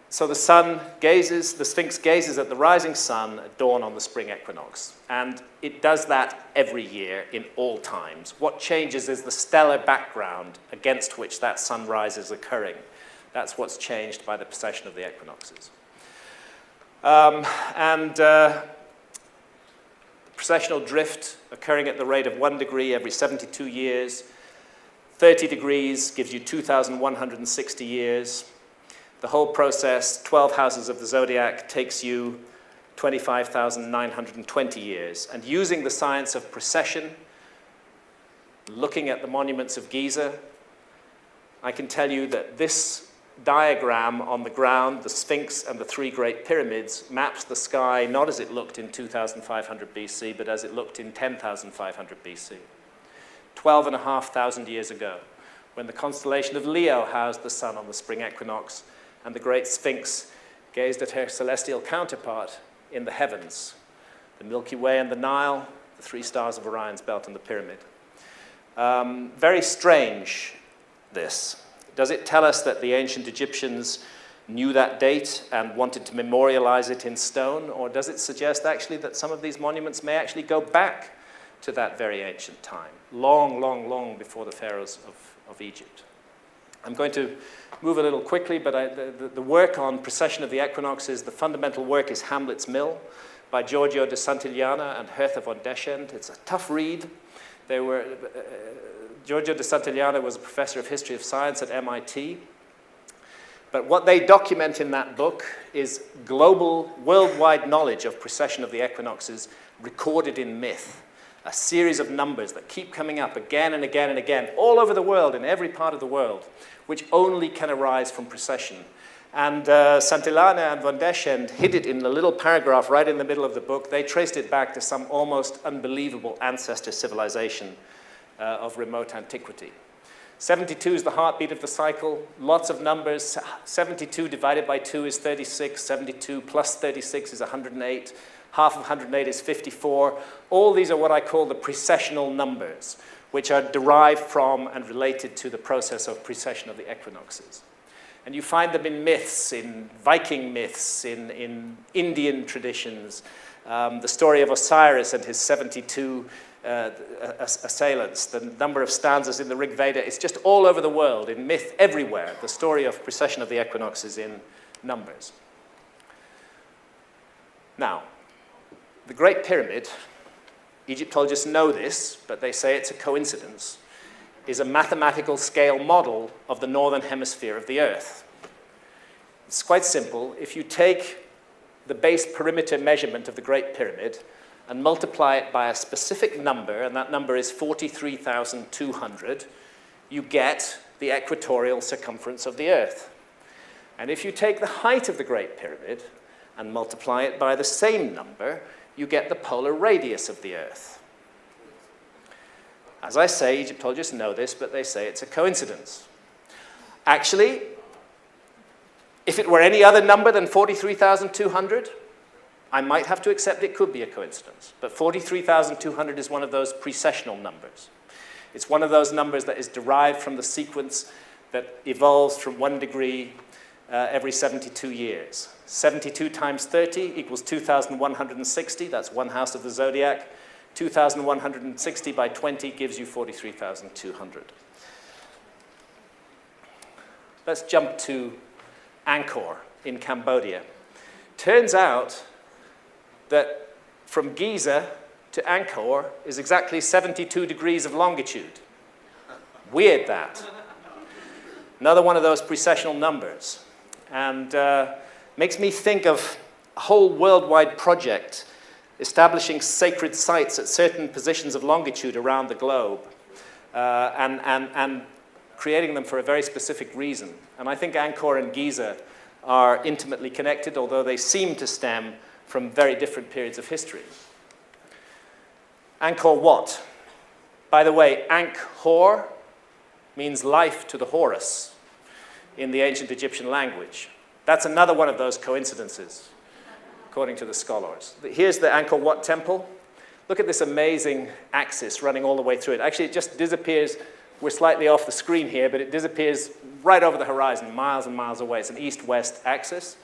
So the Sphinx gazes at the rising sun at dawn on the spring equinox. And it does that every year in all times. What changes is the stellar background against which that sunrise is occurring. That's what's changed by the precession of the equinoxes. Precessional drift occurring at the rate of 1 degree every 72 years, 30 degrees gives you 2,160 years. The whole process, 12 houses of the zodiac, takes you 25,920 years. And using the science of precession, looking at the monuments of Giza, I can tell you that this diagram on the ground, the Sphinx and the three great pyramids, maps the sky not as it looked in 2,500 BC, but as it looked in 10,500 BC. 12,500 years ago, when the constellation of Leo housed the sun on the spring equinox, and the great Sphinx gazed at her celestial counterpart in the heavens, the Milky Way and the Nile, the three stars of Orion's belt and the pyramid. Very strange, this. Does it tell us that the ancient Egyptians knew that date and wanted to memorialize it in stone, or does it suggest actually that some of these monuments may actually go back to that very ancient time, long, long, long before the pharaohs of Egypt? I'm going to move a little quickly, but the work on precession of the equinoxes, the fundamental work is Hamlet's Mill by Giorgio de Santillana and Hertha von Deschend. It's a tough read. Giorgio de Santillana was a professor of history of science at MIT. But what they document in that book is global, worldwide knowledge of precession of the equinoxes recorded in myth. A series of numbers that keep coming up again and again and again, all over the world, in every part of the world, which only can arise from precession. And Santillana and von Deschend hid it in a little paragraph right in the middle of the book. They traced it back to some almost unbelievable ancestor civilization of remote antiquity. 72 is the heartbeat of the cycle, lots of numbers. 72 divided by 2 is 36, 72 plus 36 is 108, half of 108 is 54. All these are what I call the precessional numbers, which are derived from and related to the process of precession of the equinoxes. And you find them in myths, in Viking myths, in Indian traditions, the story of Osiris and his 72 assailants, the number of stanzas in the Rig Veda. It's just all over the world, in myth everywhere, the story of precession of the equinoxes in numbers. Now, the Great Pyramid, Egyptologists know this, but they say it's a coincidence, is a mathematical scale model of the northern hemisphere of the Earth. It's quite simple. If you take the base perimeter measurement of the Great Pyramid and multiply it by a specific number, and that number is 43,200, you get the equatorial circumference of the Earth. And if you take the height of the Great Pyramid and multiply it by the same number, you get the polar radius of the Earth. As I say, Egyptologists know this, but they say it's a coincidence. Actually, if it were any other number than 43,200, I might have to accept it could be a coincidence. But 43,200 is one of those precessional numbers. It's one of those numbers that is derived from the sequence that evolves from 1 degree every 72 years. 72 times 30 equals 2,160. That's one house of the zodiac. 2,160 by 20 gives you 43,200. Let's jump to Angkor in Cambodia. Turns out that from Giza to Angkor is exactly 72 degrees of longitude. Weird, that. Another one of those precessional numbers. And makes me think of a whole worldwide project establishing sacred sites at certain positions of longitude around the globe and creating them for a very specific reason. And I think Angkor and Giza are intimately connected, although they seem to stem from very different periods of history. Angkor Wat. By the way, Ankh-Hor means life to the Horus in the ancient Egyptian language. That's another one of those coincidences, according to the scholars. Here's the Angkor Wat temple. Look at this amazing axis running all the way through it. Actually, it just disappears. We're slightly off the screen here, but it disappears right over the horizon, miles and miles away. It's an east-west axis.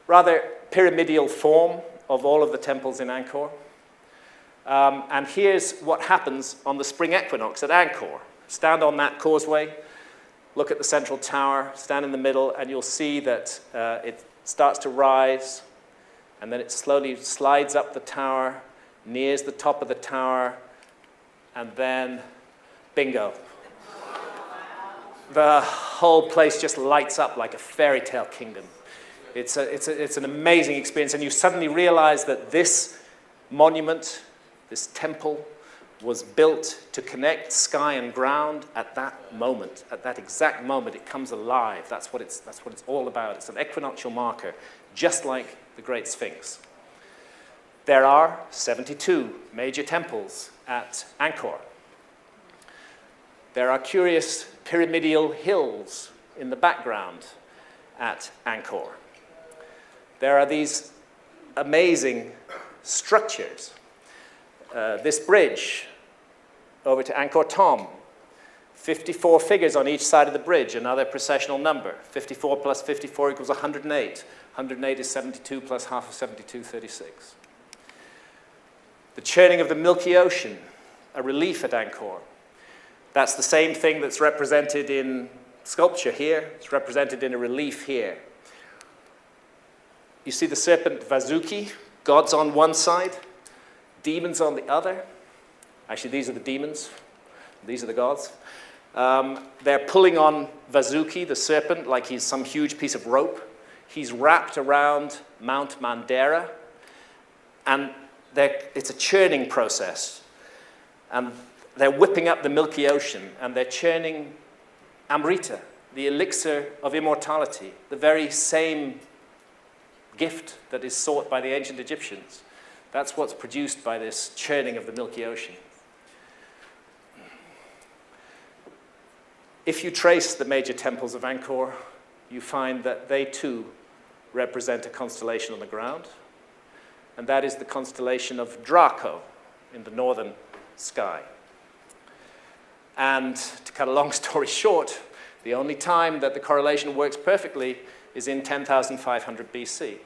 Rather pyramidal form of all of the temples in Angkor. And here's what happens on the spring equinox at Angkor. Stand on that causeway, look at the central tower, stand in the middle, and you'll see that it starts to rise, and then it slowly slides up the tower, nears the top of the tower, and then, bingo. the whole place just lights up like a fairy tale kingdom. It's an amazing experience, and you suddenly realize that this monument, this temple, was built to connect sky and ground at that moment, at that exact moment. It comes alive. That's what it's all about. It's an equinoctial marker, just like the Great Sphinx. There are 72 major temples at Angkor. There are curious pyramidal hills in the background at Angkor. There are these amazing structures. This bridge over to Angkor Thom, 54 figures on each side of the bridge, another processional number. 54 plus 54 equals 108. 108 is 72 plus half of 72, 36. The churning of the Milky Ocean, a relief at Angkor. That's the same thing that's represented in sculpture here. It's represented in a relief here. You see the serpent Vasuki, gods on one side, demons on the other. Actually, these are the demons. These are the gods. They're pulling on Vasuki, the serpent, like he's some huge piece of rope. He's wrapped around Mount Mandara, and it's a churning process. And they're whipping up the Milky Ocean, and they're churning Amrita, the elixir of immortality, the very same gift that is sought by the ancient Egyptians. That's what's produced by this churning of the Milky Ocean. If you trace the major temples of Angkor, you find that they too represent a constellation on the ground, and that is the constellation of Draco in the northern sky. And to cut a long story short, the only time that the correlation works perfectly is in 10,500 BC,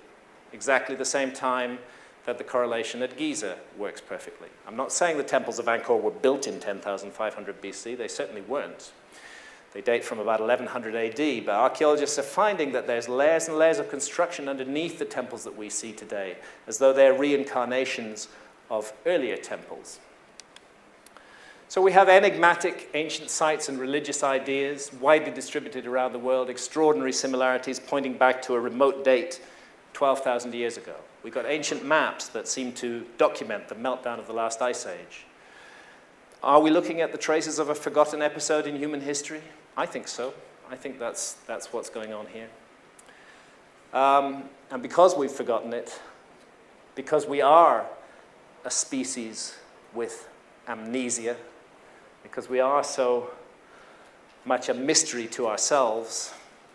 exactly the same time that the correlation at Giza works perfectly. I'm not saying the temples of Angkor were built in 10,500 BC. They certainly weren't. They date from about 1100 AD, but archaeologists are finding that there's layers and layers of construction underneath the temples that we see today, as though they're reincarnations of earlier temples. So we have enigmatic ancient sites and religious ideas, widely distributed around the world, extraordinary similarities pointing back to a remote date 12,000 years ago. We've got ancient maps that seem to document the meltdown of the last ice age. Are we looking at the traces of a forgotten episode in human history? I think so. I think that's what's going on here. And because we've forgotten it, because we are a species with amnesia, because we are so much a mystery to ourselves,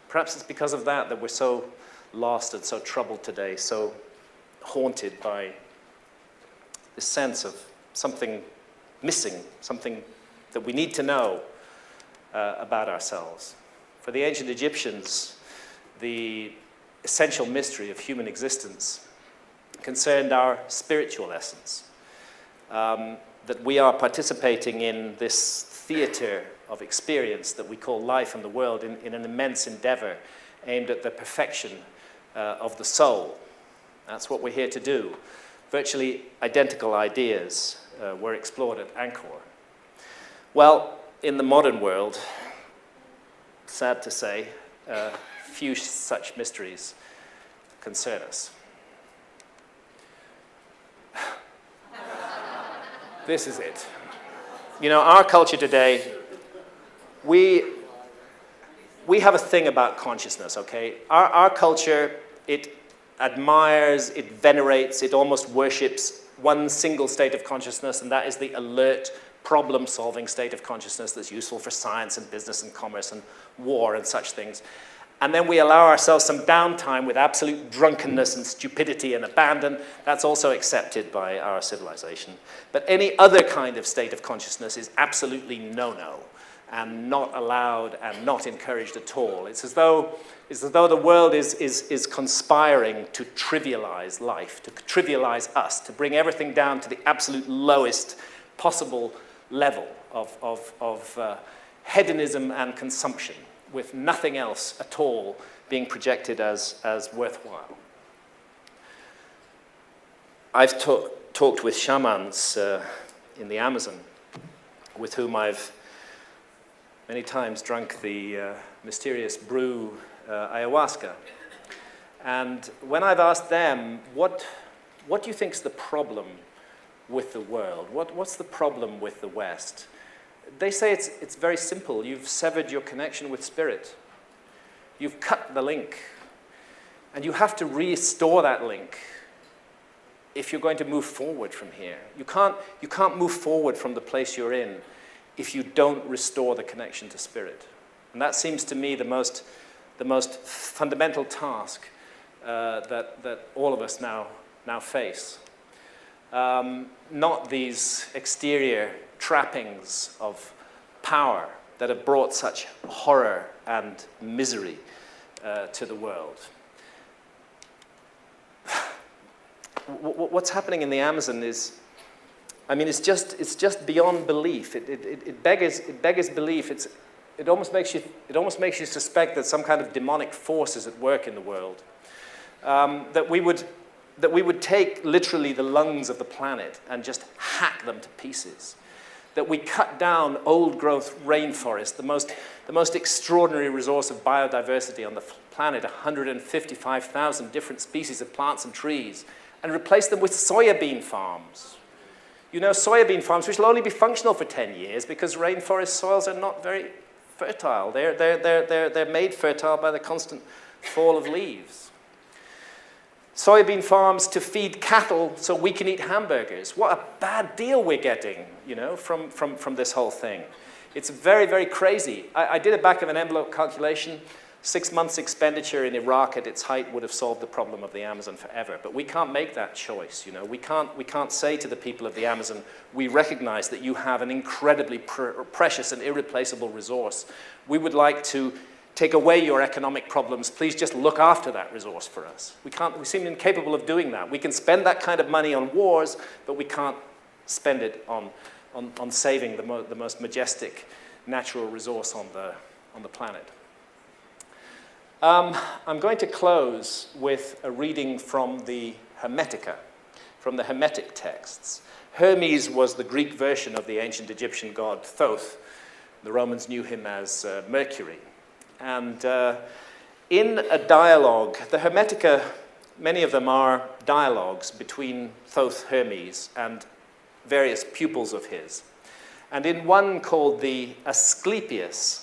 perhaps it's because of that that we're so lost and so troubled today, so haunted by this sense of something missing, something that we need to know about ourselves. For the ancient Egyptians, the essential mystery of human existence concerned our spiritual essence, that we are participating in this theater of experience that we call life and the world in an immense endeavor aimed at the perfection of the soul. That's what we're here to do. Virtually identical ideas were explored at Angkor. Well, in the modern world, sad to say, few such mysteries concern us. This is it. You know, our culture today, we have a thing about consciousness, okay? Our culture, it admires, it venerates, it almost worships one single state of consciousness, and that is the alert, problem-solving state of consciousness that's useful for science and business and commerce and war and such things. And then we allow ourselves some downtime with absolute drunkenness and stupidity and abandon. That's also accepted by our civilization. But any other kind of state of consciousness is absolutely no-no and not allowed and not encouraged at all. It's as though the world is conspiring to trivialize life, to trivialize us, to bring everything down to the absolute lowest possible level of hedonism and consumption, with nothing else at all being projected as worthwhile. I've talked with shamans in the Amazon, with whom I've many times drunk the mysterious brew ayahuasca. And when I've asked them, what do you think is the problem with the world? What's the problem with the West? They say it's very simple. You've severed your connection with spirit. You've cut the link. And you have to restore that link if you're going to move forward from here. You can't move forward from the place you're in if you don't restore the connection to spirit. And that seems to me the most fundamental task that all of us now face. Not these exterior trappings of power that have brought such horror and misery to the world. What's happening in the Amazon is, it's just beyond belief. It beggars belief. It almost makes you suspect that some kind of demonic force is at work in the world. That we would take literally the lungs of the planet and just hack them to pieces. That we cut down old-growth rainforest, the most extraordinary resource of biodiversity on the planet, 155,000 different species of plants and trees, and replace them with soybean farms. You know, soybean farms which will only be functional for 10 years because rainforest soils are not very fertile. They're made fertile by the constant fall of leaves. Soybean farms to feed cattle so we can eat hamburgers. What a bad deal we're getting, from this whole thing. It's very, very crazy. I did a back-of-an-envelope calculation. 6 months expenditure in Iraq at its height would have solved the problem of the Amazon forever. But we can't make that choice, We can't say to the people of the Amazon, we recognize that you have an incredibly precious and irreplaceable resource. We would like to take away your economic problems. Please just look after that resource for us. We seem incapable of doing that. We can spend that kind of money on wars, but we can't spend it on saving the most majestic natural resource on the planet. I'm going to close with a reading from the Hermetica, from the Hermetic texts. Hermes was the Greek version of the ancient Egyptian god Thoth. The Romans knew him as Mercury. And in a dialogue, the Hermetica, many of them are dialogues between Thoth, Hermes, and various pupils of his. And in one called the Asclepius,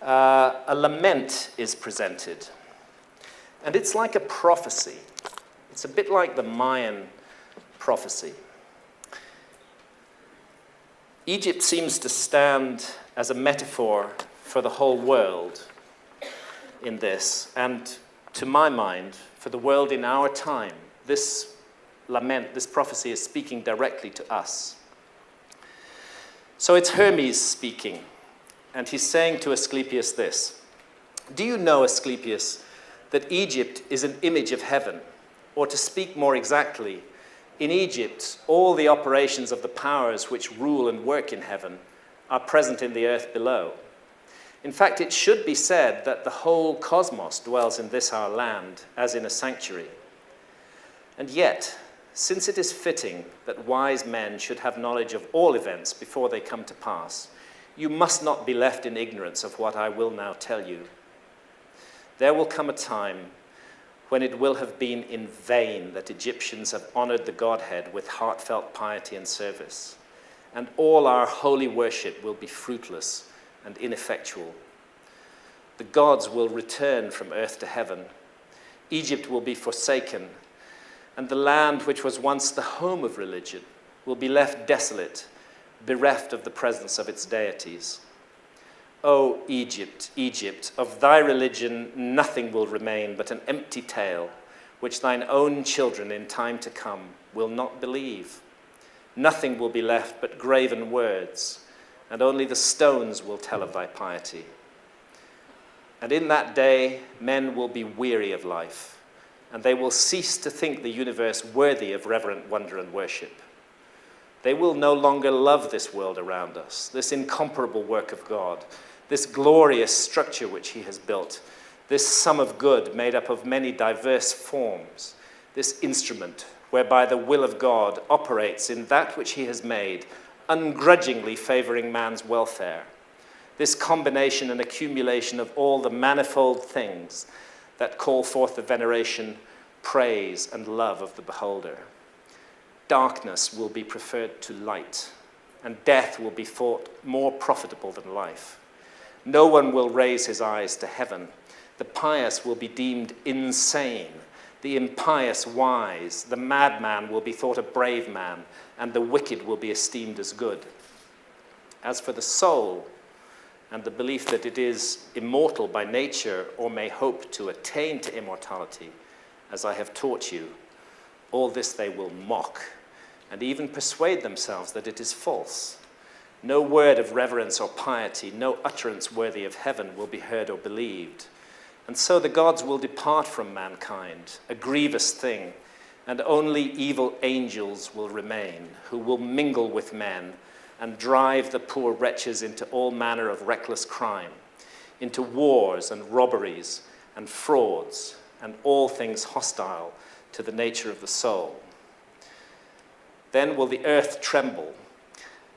a lament is presented. And it's like a prophecy. It's a bit like the Mayan prophecy. Egypt seems to stand as a metaphor for the whole world in this. And to my mind, for the world in our time, this lament, this prophecy is speaking directly to us. So it's Hermes speaking. And he's saying to Asclepius this: do you know, Asclepius, that Egypt is an image of heaven? Or to speak more exactly, in Egypt, all the operations of the powers which rule and work in heaven are present in the earth below. In fact, it should be said that the whole cosmos dwells in this our land, as in a sanctuary. And yet, since it is fitting that wise men should have knowledge of all events before they come to pass, you must not be left in ignorance of what I will now tell you. There will come a time when it will have been in vain that Egyptians have honored the Godhead with heartfelt piety and service, and all our holy worship will be fruitless and ineffectual. The gods will return from earth to heaven. Egypt will be forsaken, and the land which was once the home of religion will be left desolate, bereft of the presence of its deities. O Egypt, Egypt, of thy religion nothing will remain but an empty tale, which thine own children in time to come will not believe. Nothing will be left but graven words, and only the stones will tell of thy piety. And in that day men will be weary of life, and they will cease to think the universe worthy of reverent wonder and worship. They will no longer love this world around us, this incomparable work of God, this glorious structure which he has built, this sum of good made up of many diverse forms, this instrument whereby the will of God operates in that which he has made, ungrudgingly favoring man's welfare, this combination and accumulation of all the manifold things that call forth the veneration, praise, and love of the beholder. Darkness will be preferred to light, and death will be thought more profitable than life. No one will raise his eyes to heaven. The pious will be deemed insane, the impious wise, the madman will be thought a brave man, and the wicked will be esteemed as good. As for the soul, and the belief that it is immortal by nature or may hope to attain to immortality, as I have taught you, all this they will mock, and even persuade themselves that it is false. No word of reverence or piety, no utterance worthy of heaven will be heard or believed. And so the gods will depart from mankind, a grievous thing, and only evil angels will remain, who will mingle with men and drive the poor wretches into all manner of reckless crime, into wars and robberies and frauds and all things hostile to the nature of the soul. Then will the earth tremble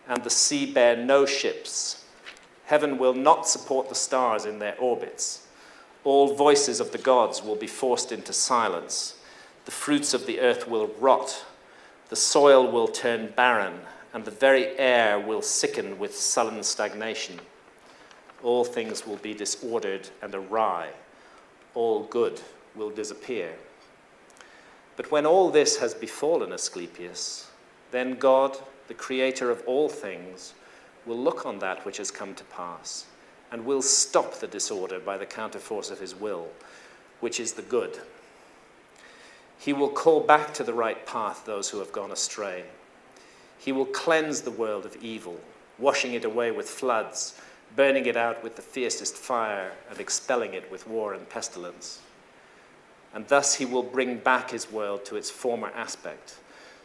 and the sea bear no ships. Heaven will not support the stars in their orbits. All voices of the gods will be forced into silence. The fruits of the earth will rot. The soil will turn barren, and the very air will sicken with sullen stagnation. All things will be disordered and awry. All good will disappear. But when all this has befallen Asclepius, then God, the creator of all things, will look on that which has come to pass, and will stop the disorder by the counterforce of his will, which is the good. He will call back to the right path those who have gone astray. He will cleanse the world of evil, washing it away with floods, burning it out with the fiercest fire, and expelling it with war and pestilence. And thus he will bring back his world to its former aspect,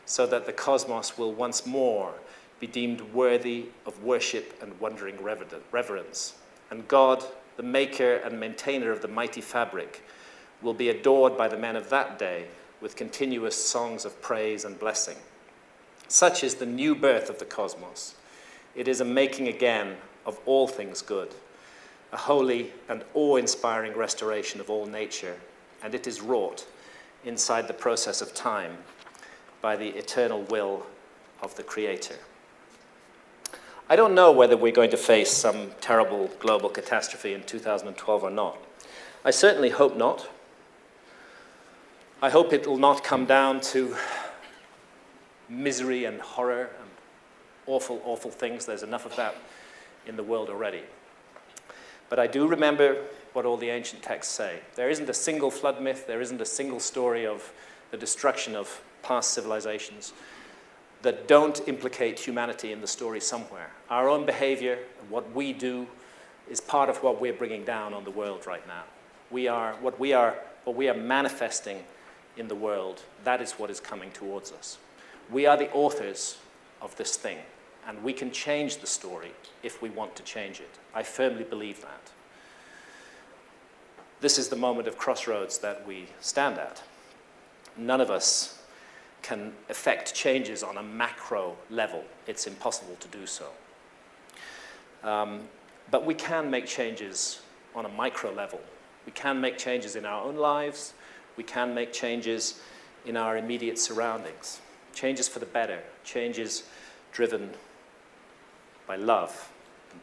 so that the cosmos will once more be deemed worthy of worship and wondering reverence. And God, the maker and maintainer of the mighty fabric, will be adored by the men of that day with continuous songs of praise and blessing. Such is the new birth of the cosmos. It is a making again of all things good, a holy and awe-inspiring restoration of all nature, and it is wrought inside the process of time by the eternal will of the Creator. I don't know whether we're going to face some terrible global catastrophe in 2012 or not. I certainly hope not. I hope it will not come down to misery and horror and awful, awful things. There's enough of that in the world already. But I do remember what all the ancient texts say. There isn't a single flood myth, there isn't a single story of the destruction of past civilizations that don't implicate humanity in the story somewhere. Our own behavior and what we do is part of what we're bringing down on the world right now. What we are manifesting in the world, that is what is coming towards us. We are the authors of this thing, and we can change the story if we want to change it. I firmly believe that. This is the moment of crossroads that we stand at. None of us can effect changes on a macro level. It's impossible to do so. But we can make changes on a micro level. We can make changes in our own lives. We can make changes in our immediate surroundings. Changes for the better. Changes driven by love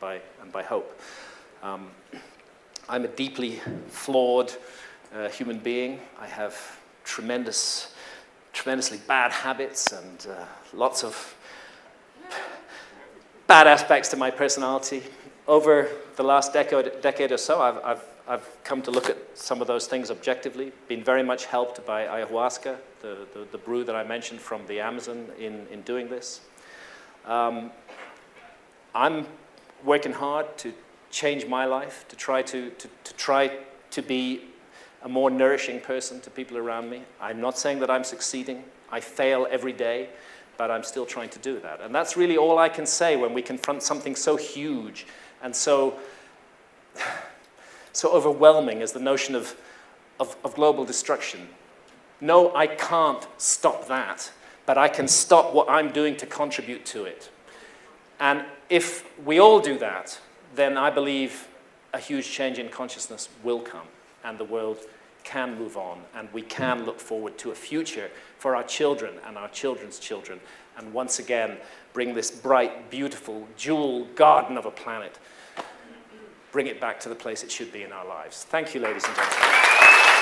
and by hope. I'm a deeply flawed human being. I have tremendously bad habits and lots of bad aspects to my personality. Over the last decade or so, I've come to look at some of those things objectively, been very much helped by ayahuasca, the brew that I mentioned from the Amazon in doing this. I'm working hard to change my life, to try to be a more nourishing person to people around me. I'm not saying that I'm succeeding. I fail every day, but I'm still trying to do that. And that's really all I can say when we confront something so huge and so overwhelming as the notion of global destruction. No, I can't stop that, but I can stop what I'm doing to contribute to it. And if we all do that, then I believe a huge change in consciousness will come, and the world can move on, and we can look forward to a future for our children and our children's children, and once again bring this bright, beautiful, jewel garden of a planet, bring it back to the place it should be in our lives. Thank you, ladies and gentlemen.